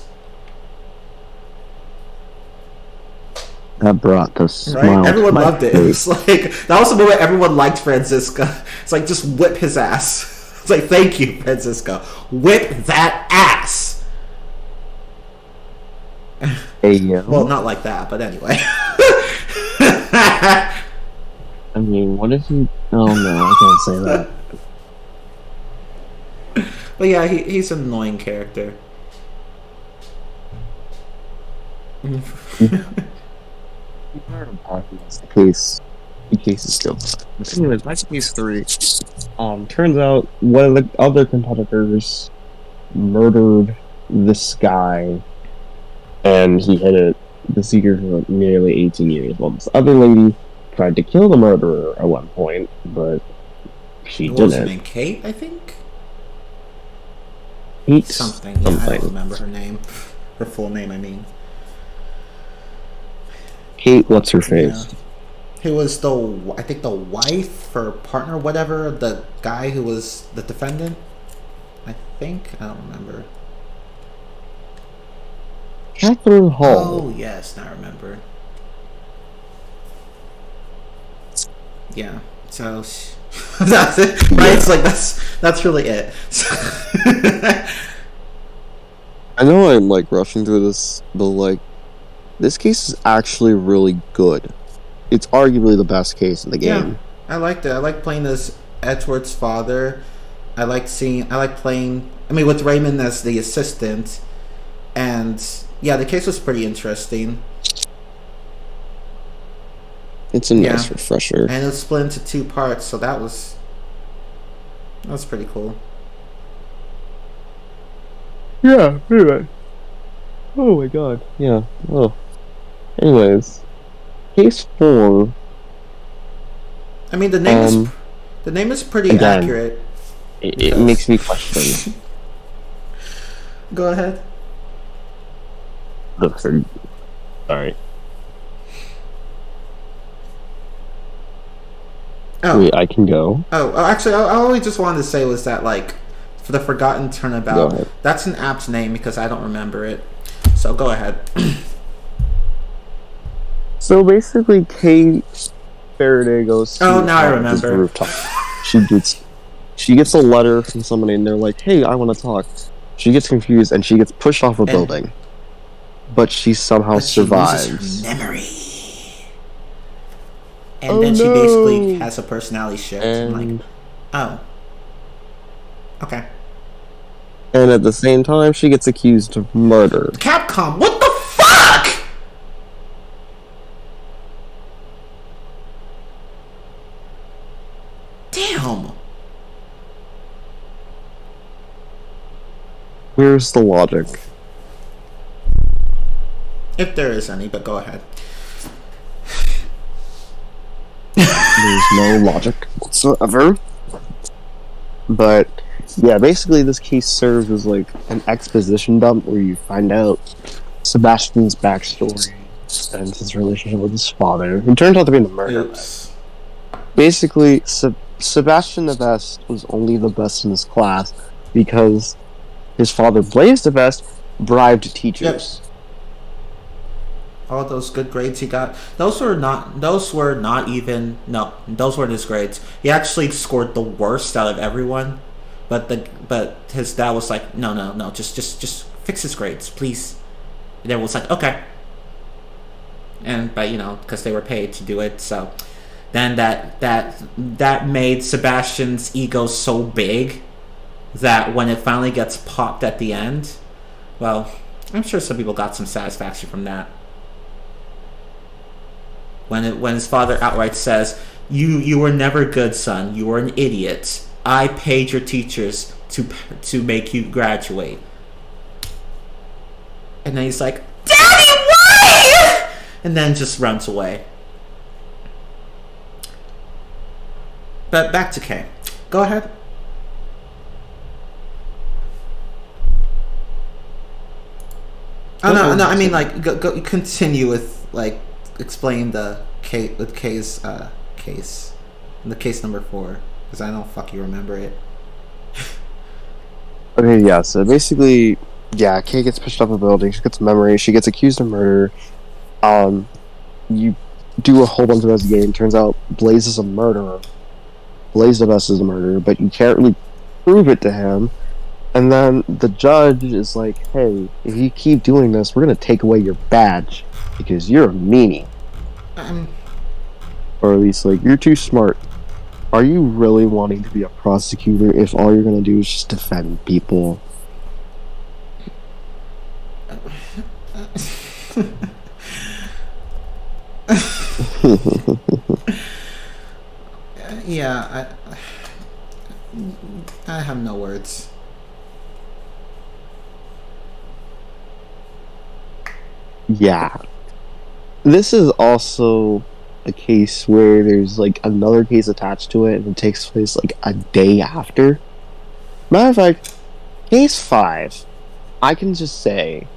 That brought the smile. Right? Everyone to my loved it. face. It's like that was the moment everyone liked Francisco. It's like just whip his ass. It's like thank you, Francisco. Whip that ass. Hey, yo. Well, not like that, but anyway. I mean, what if he? Oh no, I can't say that. But yeah, he's an annoying character. The case is still. But anyways, that's case 3. Turns out one of the other competitors murdered this guy, and he hid the secret for nearly 18 years. Well, this other lady tried to kill the murderer at one point, but she What was her didn't. name? Kate, I think? Kate Something. Yeah, I don't remember her name. Her full name, I mean. Kate, what's her face? Yeah. Who was I think the wife or partner, whatever, the guy who was the defendant? I think? I don't remember. Catherine Hall. Oh, yes, now I remember. Yeah, so that's it, right? It's like that's really it. I know I'm like rushing through this, but like, this case is actually really good. It's arguably the best case in the game. Yeah, I liked it. I like playing as Edward's father. I like playing. I mean, with Raymond as the assistant, and yeah, the case was pretty interesting. It's a nice refresher. And it was split into 2 parts, so that was pretty cool. Yeah, anyway. Oh my god. Yeah. Oh. Anyways, case 4. I mean, the name is pretty again, accurate. It makes me question. Go ahead. Look, sorry. Oh, Wait, I can go. Actually, all I just wanted to say was that, like, for the Forgotten Go Turnabout, ahead. that's an apt name because I don't remember it. So go ahead. So basically, Kate Faraday goes to Oh, now I this remember. rooftop. She gets a letter from somebody, and they're like, "Hey, I want to talk." She gets confused, and she gets pushed off a building, but she somehow But she loses survives. her memory. And Oh, then she no. basically has a personality shift. I'm like, And oh. Okay. and at the same time, she gets accused of murder. Capcom, what the fuck? Damn. Where's the logic? If there is any, but go ahead. There's no logic whatsoever. But yeah, basically this case serves as like an exposition dump where you find out Sebastian's backstory and his relationship with his father, who turned out to be the murderer. Oops. Basically, Sebastian the Best was only the best in his class because his father, Blaze the Best, bribed teachers. Yep. All those good grades he got, those were not even, no, those weren't his grades. He actually scored the worst out of everyone, but his dad was like, no, just fix his grades, please. And everyone was like, okay. And but because they were paid to do it, so then that made Sebastian's ego so big that when it finally gets popped at the end, well, I'm sure some people got some satisfaction from that. When his father outright says, "You were never good, son. You were an idiot. I paid your teachers to make you graduate." And then he's like, "Daddy, why?" And then just runs away. But back to Kay. Go ahead. Oh no. I mean, like, go continue with explain the Kay's case, the case number 4, because I don't fucking remember it. Okay, yeah. So basically, yeah, Kay gets pushed off a building. She gets a memory. She gets accused of murder. You do a whole bunch of investigating. Turns out Blaze is a murderer. Blaze the Best is a murderer, but you can't really prove it to him. And then the judge is like, "Hey, if you keep doing this, we're gonna take away your badge because you're a meanie." Or at least, like, you're too smart. Are you really wanting to be a prosecutor if all you're gonna do is just defend people? Yeah, I have no words. Yeah. This is also a case where there's like another case attached to it and it takes place like a day after. Matter of fact, case 5, I can just say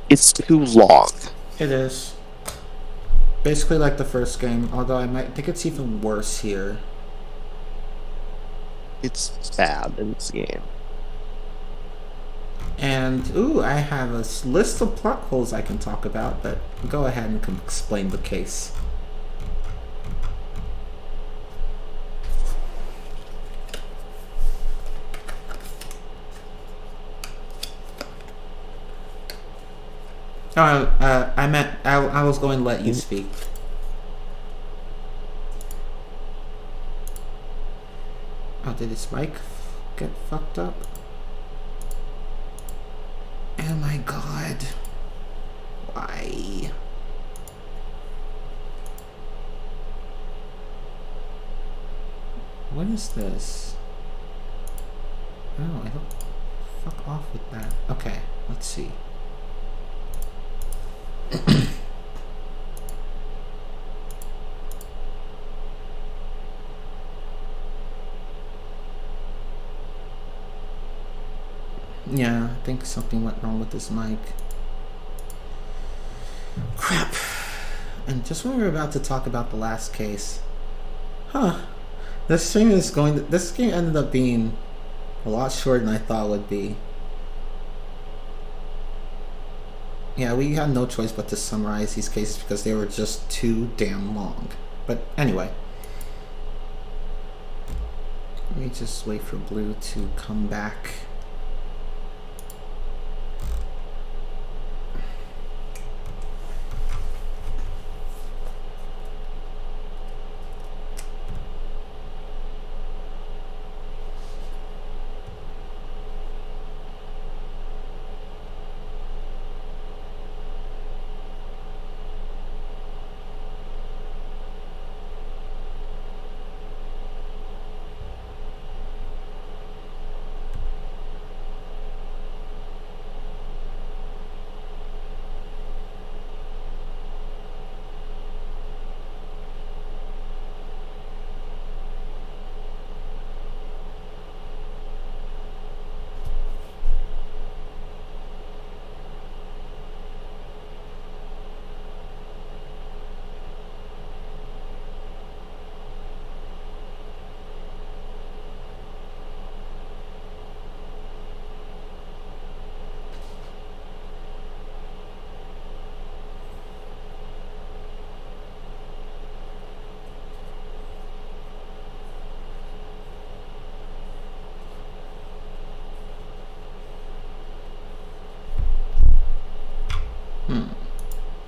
it's too long. It is. Basically like the first game, although I might think it's even worse here. It's bad in this game. And, ooh, I have a list of plot holes I can talk about, but go ahead and explain the case. I was going to let you speak. Oh, did his mic get fucked up? Oh my god. Why? What is this? Oh, I don't... Fuck off with that. Okay, let's see. Yeah, I think something went wrong with this mic. Crap. And just when we were about to talk about the last case. Huh. This game ended up being a lot shorter than I thought it would be. Yeah, we had no choice but to summarize these cases because they were just too damn long. But anyway. Let me just wait for Blue to come back.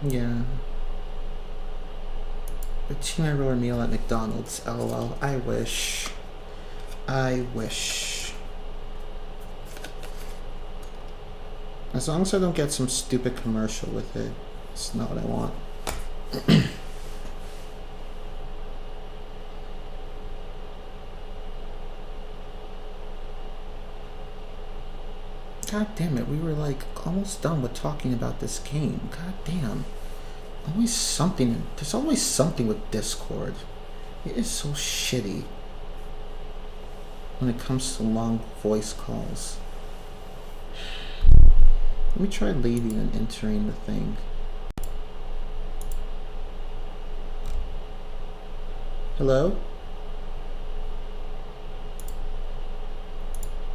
Yeah. A $2 meal at McDonald's. LOL. I wish. I wish. As long as I don't get some stupid commercial with it, it's not what I want. God damn it, we were like almost done with talking about this game. God damn. Always something. There's always something with Discord. It is so shitty when it comes to long voice calls. Let me try leaving and entering the thing. Hello?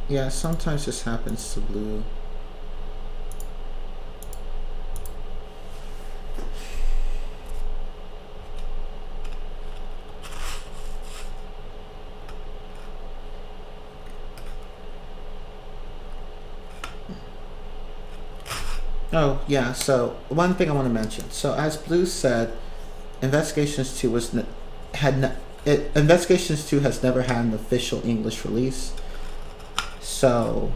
Yeah, sometimes this happens to Blue. Oh, yeah, so one thing I want to mention. So as Blue said, Investigations 2 was Investigations 2 has never had an official English release. So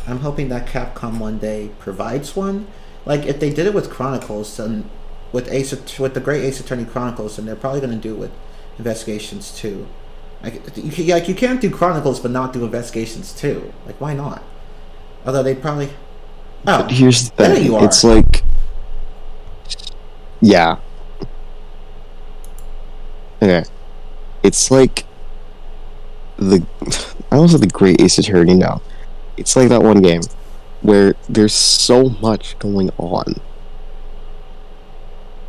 I'm hoping that Capcom one day provides one. Like if they did it with Chronicles, then with the Great Ace Attorney Chronicles, then they're probably going to do it with Investigations 2. Like you can't do Chronicles but not do Investigations 2. Like why not? Although they probably. Oh, but here's the there thing. you are. It's like, yeah. Okay. It's like I don't know the Great Ace Attorney now. It's like that one game where there's so much going on.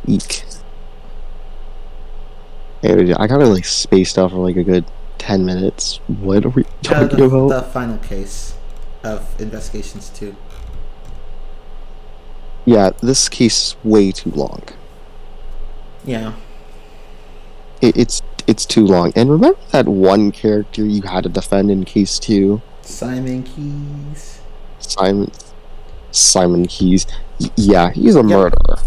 Eek. I got like spaced out for like a good 10 minutes. What are we talking about? The final case of Investigations 2. Yeah, this case is way too long. Yeah. It's too long. And remember that one character you had to defend in case 2? Simon Keys. Simon Keys. Yeah, he's a murderer.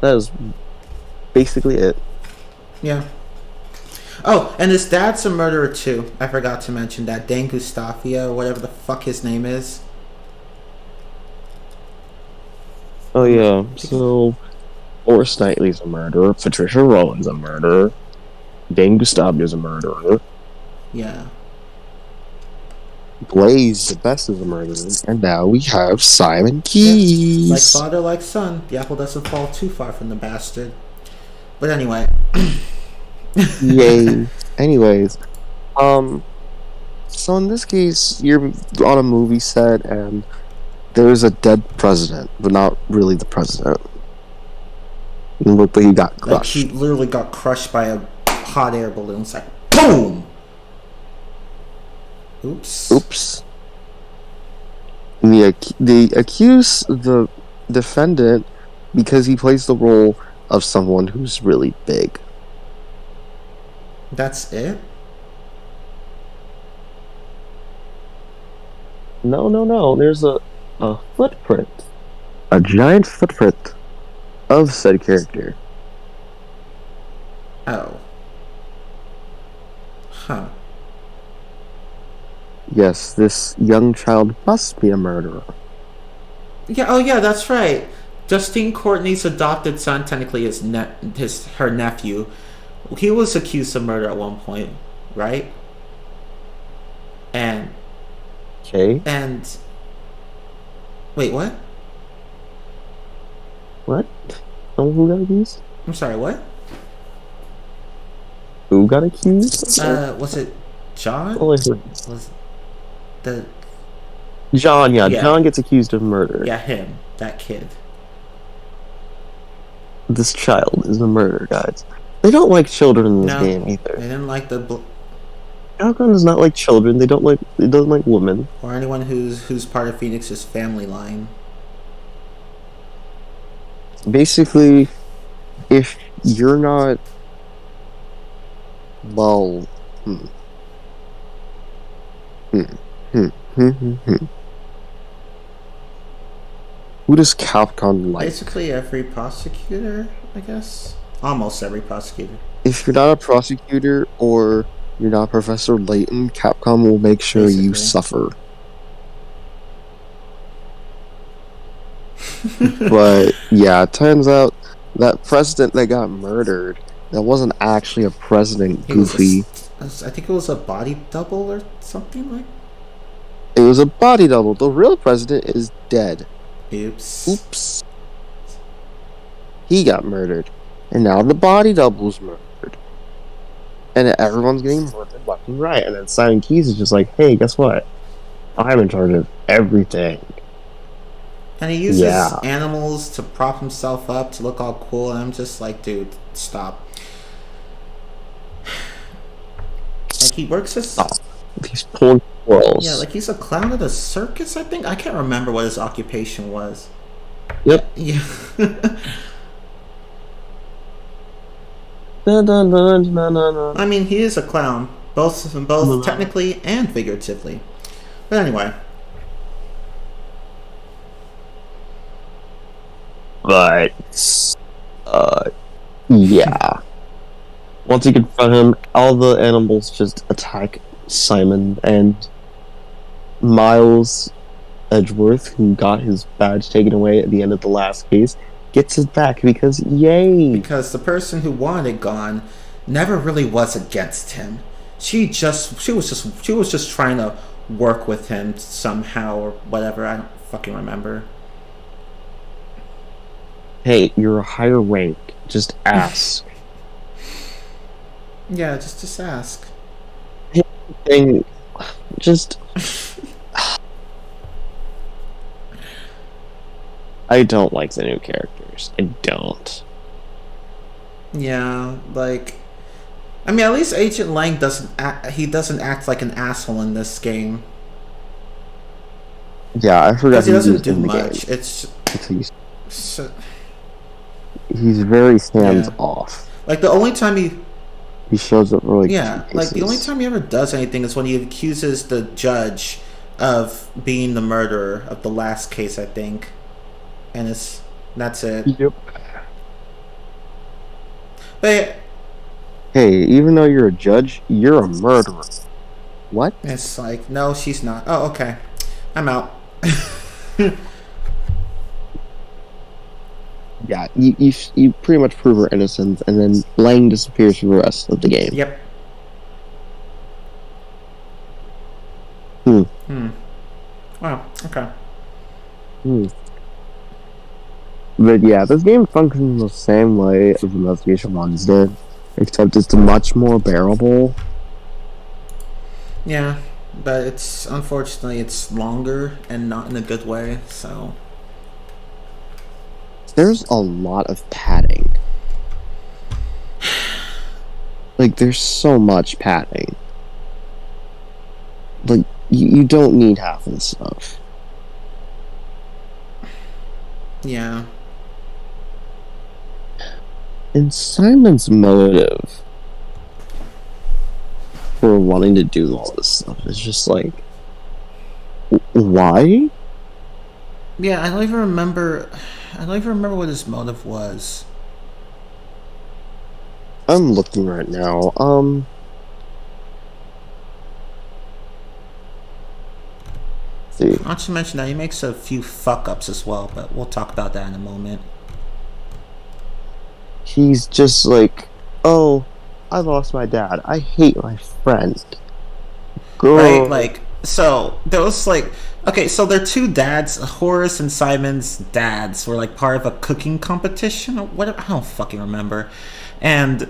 That is basically it. Yeah. Oh, and his dad's a murderer too. I forgot to mention that. Dan Gustafio, whatever the fuck his name is. Oh yeah, so Horace Knightley's a murderer, Patricia Rowan's a murderer, Dan Gustafio's a murderer. Yeah. Blaze the best is a murderer, and now we have Simon Keys. Like father, like son. The apple doesn't fall too far from the bastard. But anyway. Yay. Anyways, so in this case, you're on a movie set and there's a dead president, but not really the president. It looked like he got crushed. Like he literally got crushed by a hot air balloon. It's like boom. Oops. And they accuse the defendant because he plays the role of someone who's really big. That's it? No. There's a footprint. A giant footprint of said character. Oh. Huh. Yes, this young child must be a murderer. Yeah, oh yeah, that's right. Justine Courtney's adopted son technically is her nephew. He was accused of murder at one point, right? And wait, what? What? Someone who got accused? I'm sorry, what? Who got accused? Was it John? Oh, Was the John, yeah, John gets accused of murder. Yeah, him. That kid. This child is a murderer, guys. They don't like children in this game either. They didn't like Capcom does not like children. They don't like women. Or anyone who's part of Phoenix's family line. Basically, if you're not well, Who does Capcom like? Basically every prosecutor, I guess. Almost every prosecutor. If you're not a prosecutor or you're not Professor Layton, Capcom will make sure you Basically. suffer. But yeah, it turns out that president that got murdered, that wasn't actually a president, Goofy. I think it was a body double or something like. It was a body double. The real president is dead. Oops. Oops. He got murdered. And now the body double's murdered. And everyone's getting murdered left and right. And then Simon Keys is just like, hey, guess what? I'm in charge of everything. And he uses animals to prop himself up to look all cool, and I'm just like, dude, stop. Like, he works as... Stop. He's pulling squirrels. Yeah, like he's a clown at a circus, I think? I can't remember what his occupation was. Yep. Yeah. I mean, he is a clown, both technically and figuratively. But anyway. But, yeah. Once you confront him, all the animals just attack Simon, and Miles Edgeworth, who got his badge taken away at the end of the last case, gets it back because yay! Because the person who wanted it gone never really was against him. She was just trying to work with him somehow or whatever. I don't fucking remember. Hey, you're a higher rank. Just ask. Yeah, just ask. And just I don't like the new characters. I don't. Yeah, like, I mean, at least Agent Lang doesn't act like an asshole in this game. Yeah, I forgot. Because he doesn't do much. It's he's very hands off. Like, the only time he shows up for like the only time he ever does anything is when he accuses the judge of being the murderer of the last case, I think. And that's it. Yep. But hey, even though you're a judge, you're a murderer. What? It's like, no, she's not. Oh, okay. I'm out. Yeah, you pretty much prove her innocence, and then Lang disappears for the rest of the game. Yep. Wow, okay. But yeah, this game functions the same way as Investigation 1's did, except it's much more bearable. Yeah, but unfortunately it's longer and not in a good way, so... There's a lot of padding. Like, there's so much padding. Like, you don't need half of this stuff. Yeah. And Simon's motive for wanting to do all this stuff is just like... Why? Yeah, I don't even remember what his motive was. I'm looking right now. See. Not to mention that he makes a few fuck-ups as well, but we'll talk about that in a moment. He's just like, oh, I lost my dad. I hate my friend. Girl. Right, like, so, there was like... Okay, so their two dads, Horace and Simon's dads, were like part of a cooking competition or whatever. I don't fucking remember. And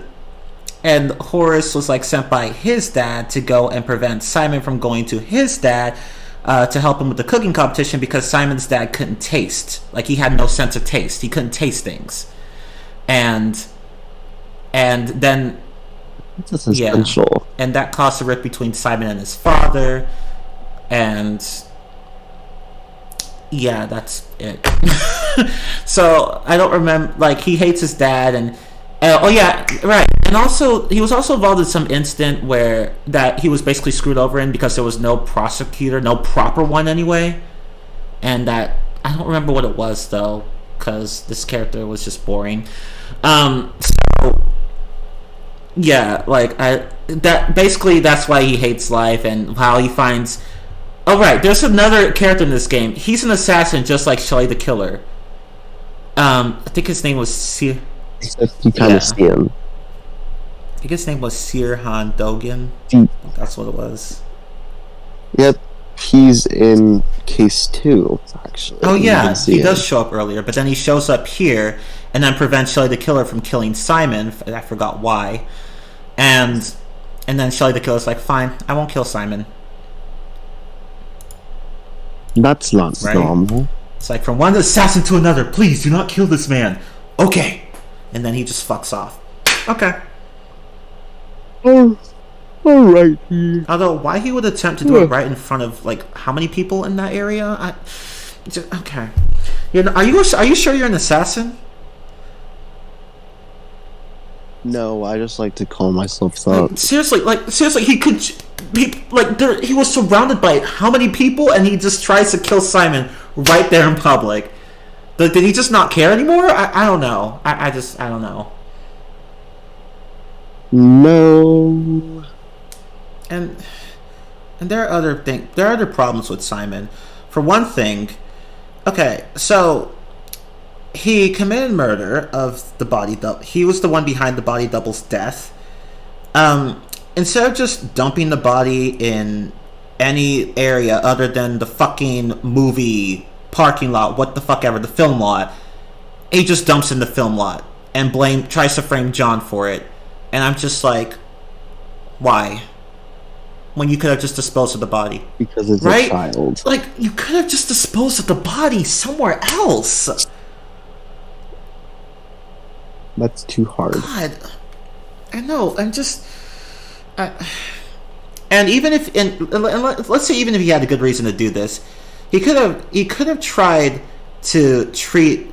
Horace was like sent by his dad to go and prevent Simon from going to his dad to help him with the cooking competition because Simon's dad couldn't taste. Like, he had no sense of taste. He couldn't taste things. And then... That's essential. And that caused a rift between Simon and his father. And... yeah, that's it. So I don't remember. Like, he hates his dad, and oh yeah, right. And also, he was also involved in some incident where that he was basically screwed over in because there was no prosecutor, no proper one anyway, and that I don't remember what it was though, because this character was just boring. Yeah, like that's why he hates life and how he finds. Oh right, there's another character in this game. He's an assassin just like Shelly the Killer. I think his name was Sir. You kind of see him. I think his name was Sirhan Dogan. That's what it was. Yep, he's in case 2, actually. Oh yeah, he does show up earlier, but then he shows up here and then prevents Shelly the Killer from killing Simon. I forgot why. And then Shelly the Killer's like, fine, I won't kill Simon. That's not normal. It's like, from one assassin to another, please do not kill this man. Okay. And then he just fucks off. Okay. Oh, alright. Although, why he would attempt to do it right in front of, like, how many people in that area? Okay. Are you sure you're an assassin? No, I just like to call myself that. Seriously, he was surrounded by how many people, and he just tries to kill Simon right there in public. Did he just not care anymore? I don't know. I don't know. No. And there are other problems with Simon. For one thing, okay, so he committed murder of the body double. He was the one behind the body double's death. Instead of just dumping the body in any area other than the fucking movie parking lot, what the fuck ever, the film lot, he just dumps in the film lot and tries to frame John for it. And I'm just like, why? When you could have just disposed of the body. Because it's right? a child. Like, you could have just disposed of the body somewhere else. That's too hard. God, I know. I'm just, and even if, let's say even if he had a good reason to do this, he could have tried to treat,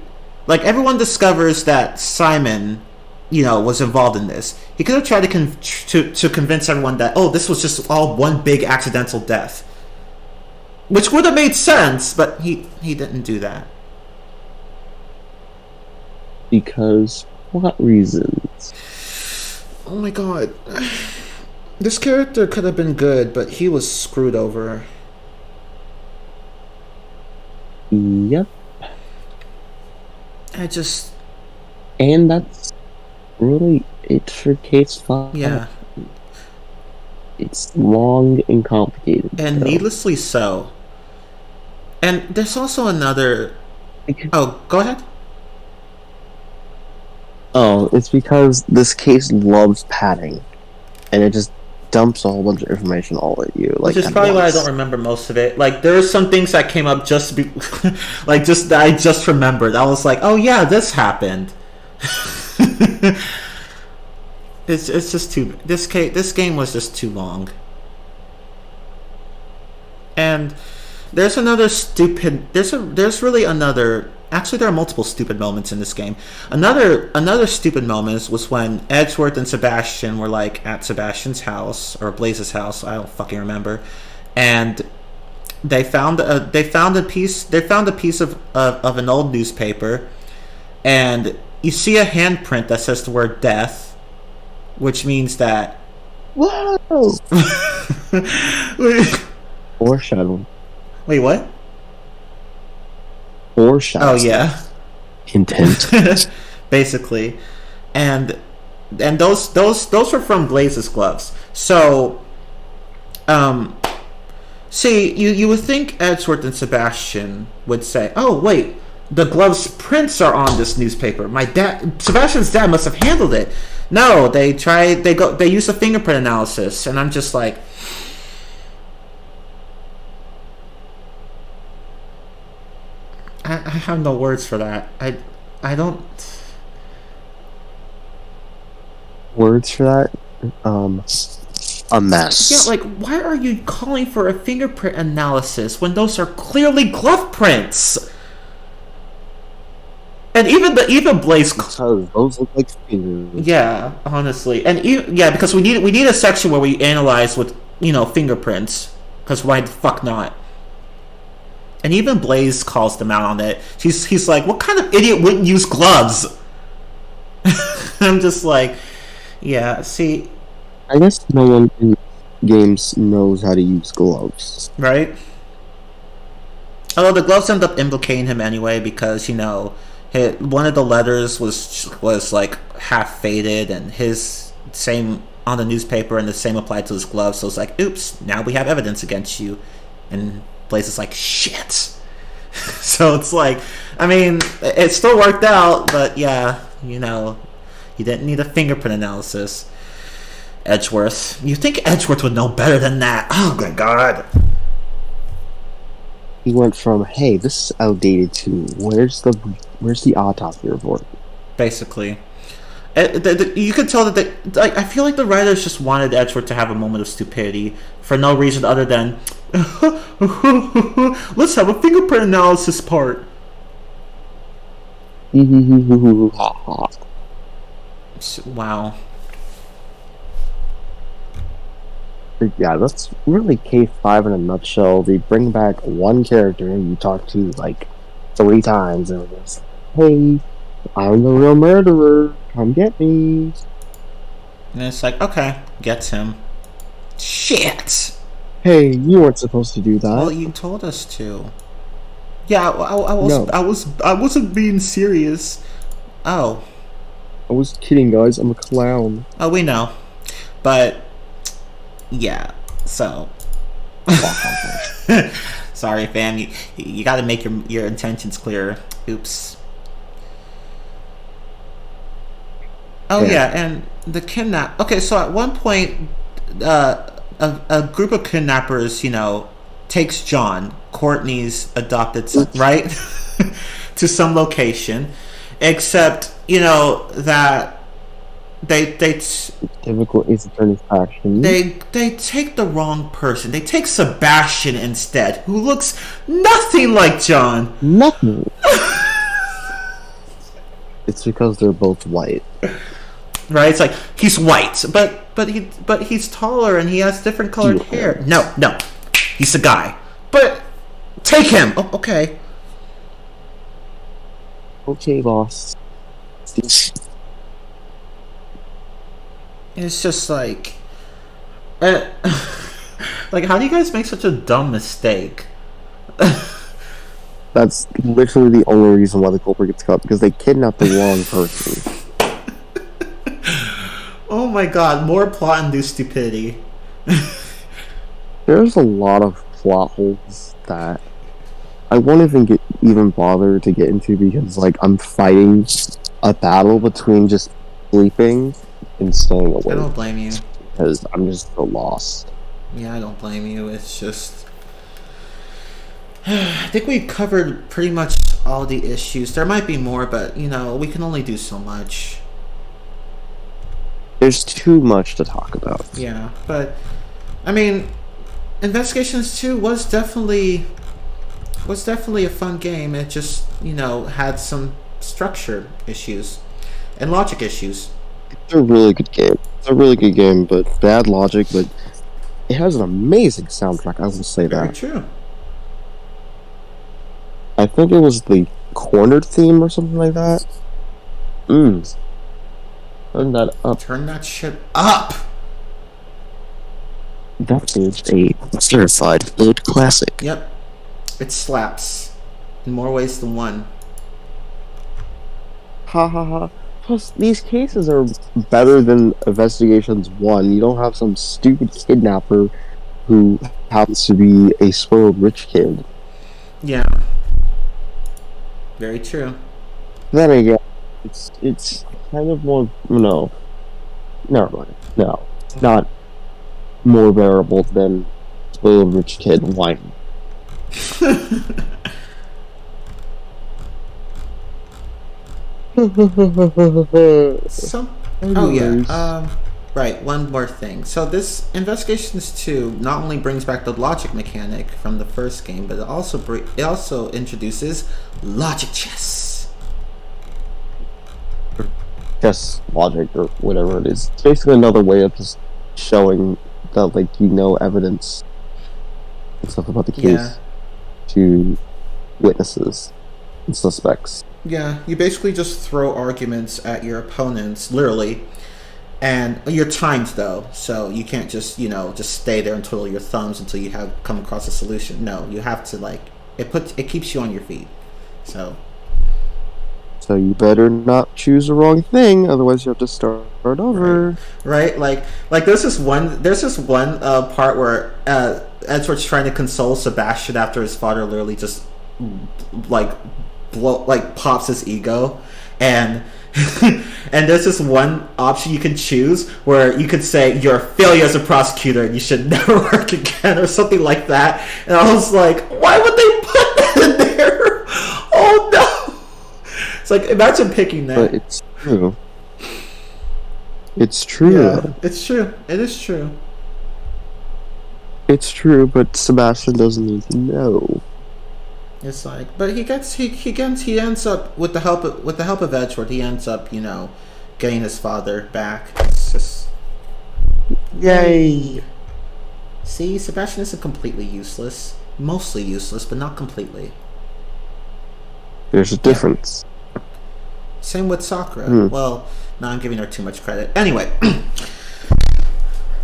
like, everyone discovers that Simon, was involved in this. He could have tried to convince everyone that, oh, this was just all one big accidental death, which would have made sense, but he didn't do that. Because what reasons? Oh my god. This character could have been good, but he was screwed over. Yep. And that's really it for case 5. Yeah. It's long and complicated. And needlessly so. And there's also another... Oh, go ahead. Oh, it's because this case loves padding. And it just dumps a whole bunch of information all at you. Which is probably why I don't remember most of it. Like, there are some things that came up just that I just remembered. I was like, oh yeah, this happened. It's just too... This game was just too long. And there's another stupid... There's really another... Actually, there are multiple stupid moments in this game. Another stupid moment was when Edgeworth and Sebastian were, like, at Sebastian's house, or Blaze's house, I don't fucking remember, and they found a piece of an old newspaper, and you see a handprint that says the word death, which means that... Whoa! Foreshadowing. Wait, what? Foreshadowing. Oh yeah. Intent. Basically. And those were from Blaze's gloves. So see, you would think Edgeworth and Sebastian would say, oh wait, the gloves prints are on this newspaper. Sebastian's dad must have handled it. No, they use a fingerprint analysis, and I'm just like, I have no words for that. I don't... Words for that? A mess. Yeah, like, why are you calling for a fingerprint analysis when those are clearly glove prints? And even Blaze... Because those look like fingers. Yeah, honestly. And because we need a section where we analyze with, fingerprints. Because why the fuck not? And even Blaze calls them out on it. He's like, what kind of idiot wouldn't use gloves? I'm just like, yeah, see. I guess no one in games knows how to use gloves. Right? Although the gloves end up implicating him anyway because, you know, one of the letters was like half faded and his same on the newspaper and the same applied to his gloves. So it's like, oops, now we have evidence against you. And Blaze is like, shit. So it's like, I mean, it still worked out, but yeah, you know, you didn't need a fingerprint analysis. Edgeworth. You think Edgeworth would know better than that? Oh my god. He went from, hey, this is outdated to where's the autopsy report? Basically. You could tell that I feel like the writers just wanted Edgeworth to have a moment of stupidity for no reason other than let's have a fingerprint analysis part. Wow. Yeah, that's really K5 in a nutshell. They bring back one character you talk to like 3 times and it's, hey, I'm the real murderer. Come get me. And it's like, okay, gets him. Shit. Hey, you weren't supposed to do that. Well, you told us to. Yeah, I wasn't being serious. Oh. I was kidding, guys. I'm a clown. Oh, we know. But yeah, so sorry, fam. You got to make your intentions clear. Oops. Oh yeah, and the kidnap. Okay, so at one point, a group of kidnappers, you know, takes John, Courtney's adopted son, right, to some location, except you know that they typical Ace Attorney faction. They take the wrong person. They take Sebastian instead, who looks nothing like John. Nothing. It's because they're both white. Right? It's like he's white, but he's taller and he has different colored hair. No, he's a guy. But take him. Oh, okay. Okay, boss. It's just like, like, how do you guys make such a dumb mistake? That's literally the only reason why the culprit gets caught, because they kidnapped the wrong person. Oh my god, more plot-induced stupidity. There's a lot of plot holes that I won't even bother to get into because, like, I'm fighting a battle between just sleeping and staying awake. I don't blame you. Because I'm just so lost. Yeah, I don't blame you. It's just, I think we've covered pretty much all the issues. There might be more, but, you know, we can only do so much. There's too much to talk about. Yeah, but, I mean, Investigations 2 was definitely a fun game. It just, you know, had some structure issues and logic issues. It's a really good game. It's a really good game, but bad logic, but it has an amazing soundtrack, I will say Very that. true. I think it was the Cornered theme or something like that. Turn that up. Turn that shit up! That is a certified food classic. Yep. It slaps. In more ways than one. Ha ha ha. Plus, these cases are better than Investigations 1. You don't have some stupid kidnapper who happens to be a spoiled rich kid. Yeah. Very true. Then again, it's kind of more... No. Never mind. No. Not more bearable than spoiled rich kid whining. Oh yeah. Right. One more thing. So this Investigations 2 not only brings back the logic mechanic from the first game, but it also introduces logic chess. Chess logic or whatever it is. It's basically another way of just showing that, like, you know, evidence and stuff about the case to witnesses and suspects. Yeah, you basically just throw arguments at your opponents, literally. And you're timed though, so you can't just just stay there and twiddle your thumbs until you have come across a solution. No, you have to it keeps you on your feet. So you better not choose the wrong thing, otherwise you have to start over. Right? Like there's this one part where Edward's trying to console Sebastian after his father literally just pops his ego, and and there's this one option you can choose where you could say you're a failure as a prosecutor and you should never work again or something like that. And I was like, why would they put that in there? Oh no! It's like, imagine picking that. But it's true. It's true. Yeah, it's true. It is true. It's true, but Sebastian doesn't need to know. It's like, but he ends up with the help of Edward. He ends up, getting his father back. It's just, yay! See, Sebastian isn't completely useless. Mostly useless, but not completely. There's a difference. Same with Sakura. Well, no, I'm giving her too much credit. Anyway,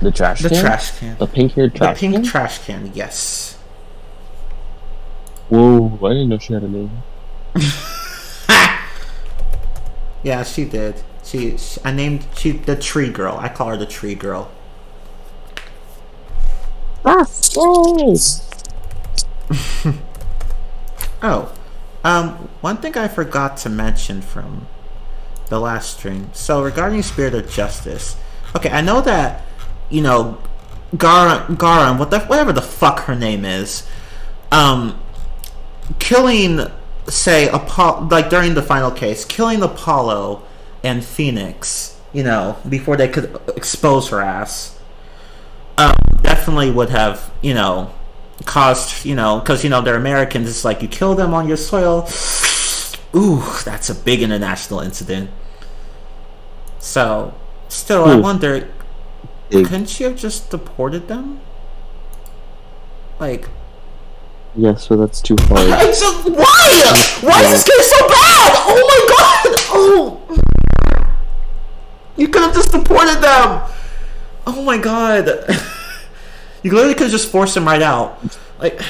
The trash can? the trash can. The pink-haired trash The pink can? trash can. Yes. Whoa, I didn't know she had a name. Yeah, she did. I named the tree girl. I call her the tree girl. Oh, one thing I forgot to mention from the last stream. So regarding Spirit of Justice, okay, I know that Garan, whatever the fuck her name is, killing, say, during the final case, killing Apollo and Phoenix, before they could expose her ass, definitely would have, caused, because, they're Americans, it's like, you kill them on your soil, ooh, that's a big international incident. So, still, I wonder, couldn't she have just deported them? Like... Yes, so that's too hard. Why? Why is this game so bad? Oh my god! Oh! You could have just deported them! Oh my god. You literally could have just forced them right out. Like...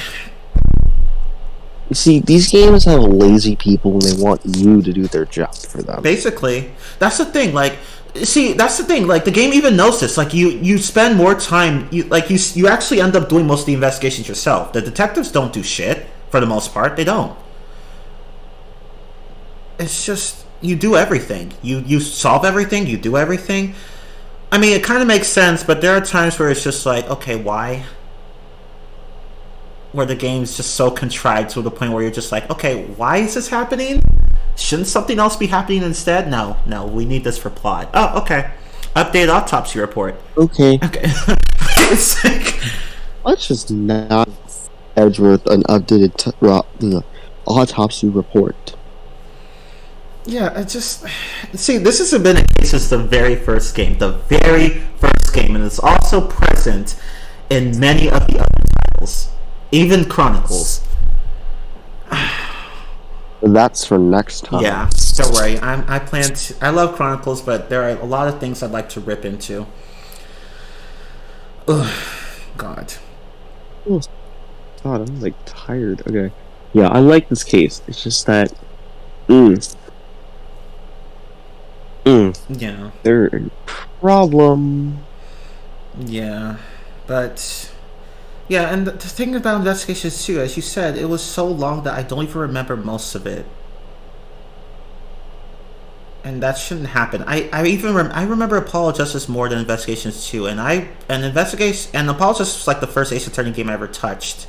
You see, these games have lazy people when they want you to do their job for them. Basically. That's the thing, the game even knows this. Like, you spend more time, you actually end up doing most of the investigations yourself. The detectives don't do shit, for the most part. They don't. It's just, you do everything. You solve everything, you do everything. I mean, it kind of makes sense, but there are times where it's just like, okay, why? Where the game's just so contrived to the point where you're just like, okay, why is this happening? Shouldn't something else be happening instead? No, we need this for plot. Oh, okay. Update autopsy report. Okay. It's like... Let's just not Edgeworth an updated autopsy report. Yeah, it just... See, this has been a case since the very first game. The very first game. And it's also present in many of the other titles. Even Chronicles. That's for next time. Yeah, don't worry. I love Chronicles, but there are a lot of things I'd like to rip into. Ugh, God. Oh, God, I'm tired. Okay. Yeah, I like this case. It's just that Yeah. They're a problem. Yeah. But yeah, and the thing about investigations too, as you said, it was so long that I don't even remember most of it. And that shouldn't happen. I remember Apollo Justice more than Investigations 2, and Apollo Justice was the first Ace Attorney game I ever touched.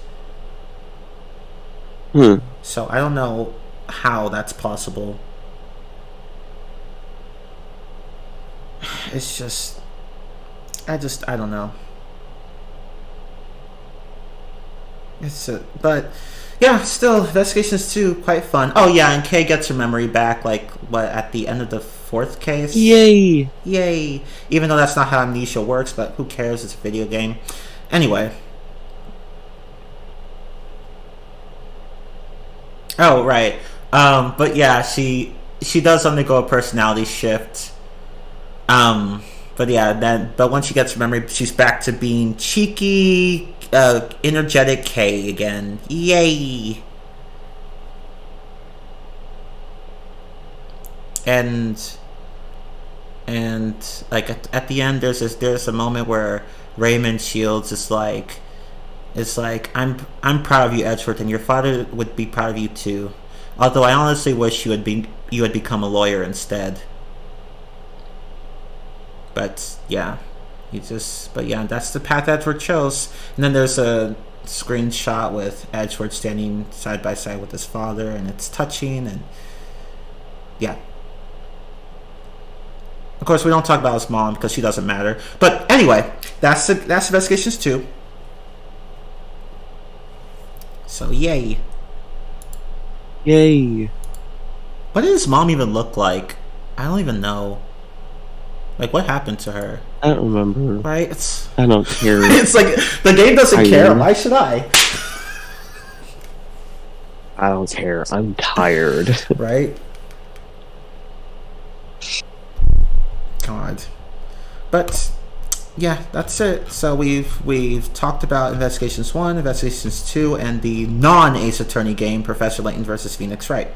So I don't know how that's possible. It's just I don't know. But yeah, still, Investigations 2, quite fun. Oh yeah, and Kay gets her memory back, at the end of the 4th case? Yay! Yay! Even though that's not how amnesia works, but who cares, it's a video game. Anyway. Oh, right. But yeah, she does undergo a personality shift. But yeah, but once she gets her memory, she's back to being cheeky, energetic Kay again. Yay! And like at the end, there's a moment where Raymond Shields is like, I'm proud of you, Edgeworth, and your father would be proud of you too. Although I honestly wish you had become a lawyer instead. But yeah, that's the path Edgeworth chose. And then there's a screenshot with Edgeworth standing side by side with his father, and it's touching. And yeah, of course we don't talk about his mom because she doesn't matter. But anyway, that's Investigations 2. So yay. What did his mom even look like? I don't even know. Like, what happened to her? I don't remember. Right? I don't care. It's like the game doesn't care. Why should I? I don't care. I'm tired. Right? God. But yeah, that's it. So we've talked about Investigations 1, Investigations 2, and the non-Ace Attorney game, Professor Layton versus Phoenix Wright.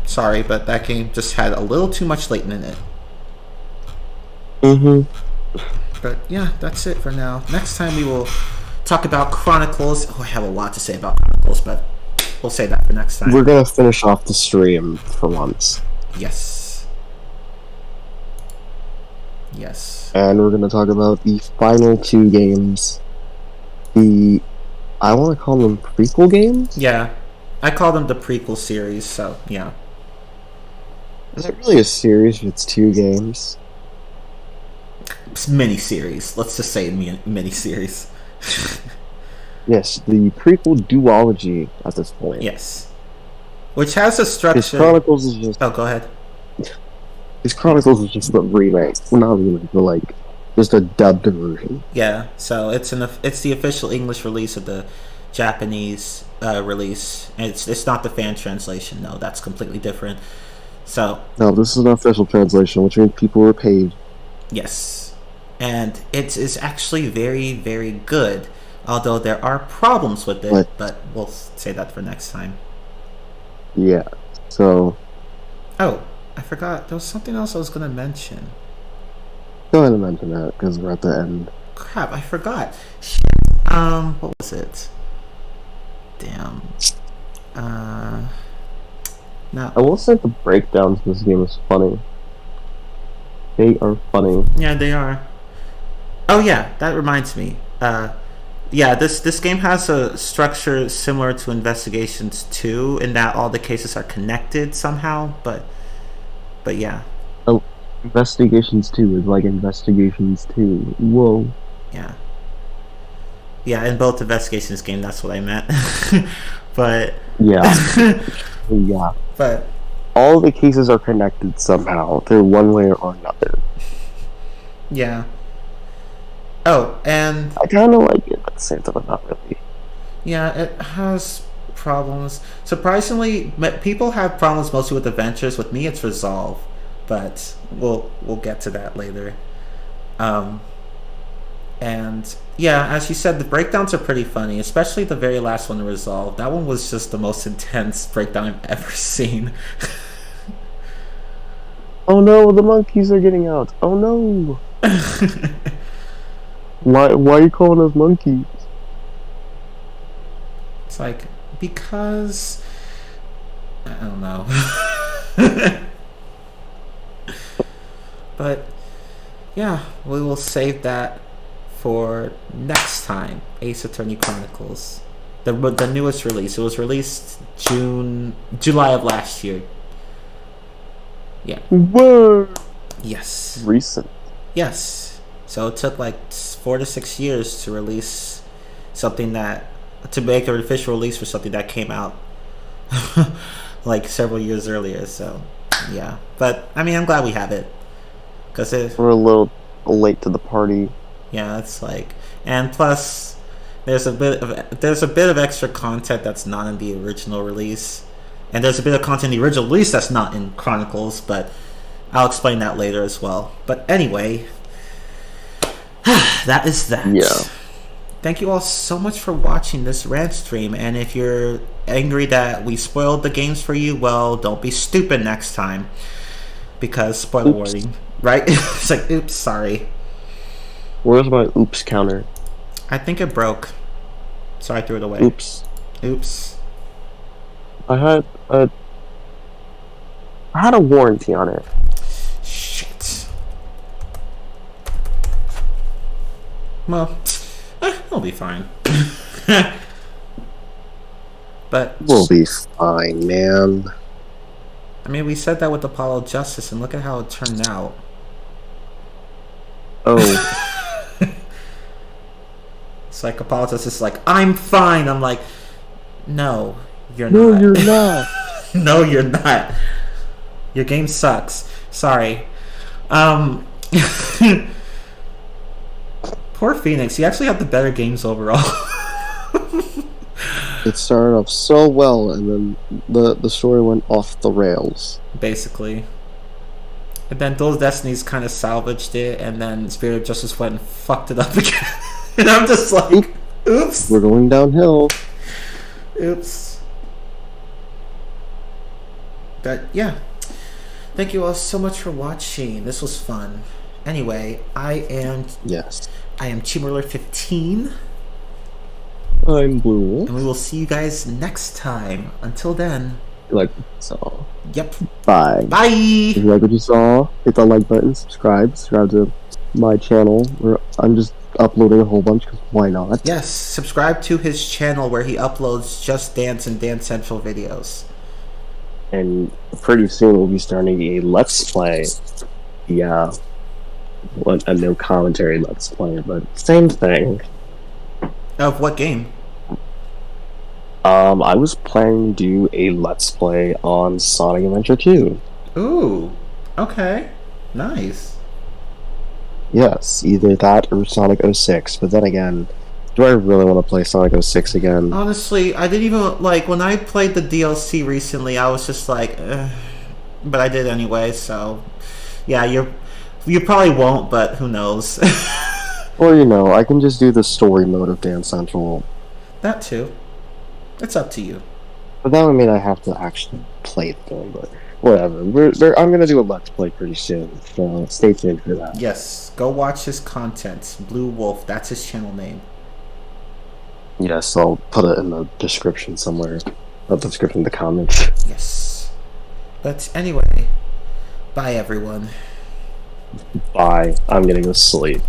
Sorry, but that game just had a little too much Layton in it. But yeah, that's it for now. Next time we will talk about Chronicles. Oh, I have a lot to say about Chronicles, but we'll save that for next time. We're gonna finish off the stream for once. Yes. And we're gonna talk about the final 2 games. I want to call them prequel games? Yeah. I call them the prequel series, so yeah. Is it really a series if it's 2 games? It's mini-series. Let's just say mini-series. Yes, the prequel duology at this point. Yes. Which has a structure... His Chronicles is just... Oh, go ahead. His Chronicles is just a remake. Well, not a remake, but like, just a dubbed version. Yeah, so it's the official English release of the Japanese release. And it's not the fan translation, no. That's completely different. So... No, this is an official translation, which means people were paid. Yes. And it is actually very, very good. Although there are problems with it, but we'll say that for next time. Yeah, so... Oh, I forgot. There was something else I was going to mention. Go ahead and mention that, because we're at the end. Crap, I forgot. What was it? Damn. No. I will say the breakdowns in this game is funny. They are funny. Yeah, they are. Oh yeah, that reminds me. Yeah, this game has a structure similar to Investigations 2 in that all the cases are connected somehow, but yeah. Oh, Investigations 2 is like Investigations 2. Whoa. Yeah. Yeah, in both Investigations game, that's what I meant. But yeah. Yeah. But all the cases are connected somehow, through one way or another. Yeah. Oh, and I kind of like it, but at the same time, not really. Yeah, it has problems. Surprisingly, people have problems mostly with adventures. With me, it's Resolve, but we'll get to that later. And yeah, as you said, the breakdowns are pretty funny, especially the very last one, Resolve. That one was just the most intense breakdown I've ever seen. Oh no, the monkeys are getting out. Oh no. Why are you calling us monkeys? It's like, because I don't know. But yeah, we will save that for next time. Ace Attorney Chronicles, the newest release. It was released July of last year. Yeah. Whoa. Yes. Recent. Yes. So it took like 4 to 6 years to release something to make an official release for something that came out like several years earlier. So yeah, but I mean, I'm glad we have it because we're a little late to the party. Yeah, it's like, and plus there's a bit of extra content that's not in the original release, and there's a bit of content in the original release that's not in Chronicles, but I'll explain that later as well. But anyway, that is that. Yeah. Thank you all so much for watching this rant stream, and if you're angry that we spoiled the games for you, well, don't be stupid next time, because spoiler warning, right? It's like, oops, sorry. Where's my oops counter? I think it broke, so I threw it away. Oops. Oops. I had a warranty on it. Shit. Well, it'll be fine. But We'll be fine, man. I mean, we said that with Apollo Justice, and look at how it turned out. Oh. It's like Apollo Justice is like, I'm fine. I'm like, no, you're No, not. you're not. No, you're not. Your game sucks. Sorry. Poor Phoenix. You actually have the better games overall. It started off so well, and then the story went off the rails. Basically. And then Duel's Destinies kind of salvaged it, and then Spirit of Justice went and fucked it up again. And I'm just like, oops. We're going downhill. Oops. But yeah. Thank you all so much for watching. This was fun. Anyway, I am Chimmerler15. I'm Blue. And we will see you guys next time. Until then. Like what you saw. Yep. Bye. Bye. If you like what you saw, hit the like button, subscribe to my channel where I'm just uploading a whole bunch, because why not? Yes, subscribe to his channel where he uploads Just Dance and Dance Central videos. And pretty soon we'll be starting a Let's Play. Yeah. A no commentary Let's Play, but same thing. Of what game? I was planning to do a Let's Play on Sonic Adventure 2. Ooh. Okay. Nice. Yes, either that or Sonic 06, but then again, do I really want to play Sonic 06 again? Honestly, I didn't even, like, when I played the DLC recently, I was just like, but I did anyway, so, yeah, you probably won't, but who knows. Or, you know, I can just do the story mode of Dance Central. That too. It's up to you. But that would mean I have to actually play the game, but whatever. I'm gonna do a Let's Play pretty soon, so stay tuned for that. Yes, go watch his content. Blue Wolf, that's his channel name. Yes, I'll put it in the description somewhere. Not the description, the comments. Yes. But anyway, bye everyone. Bye. I'm gonna go sleep.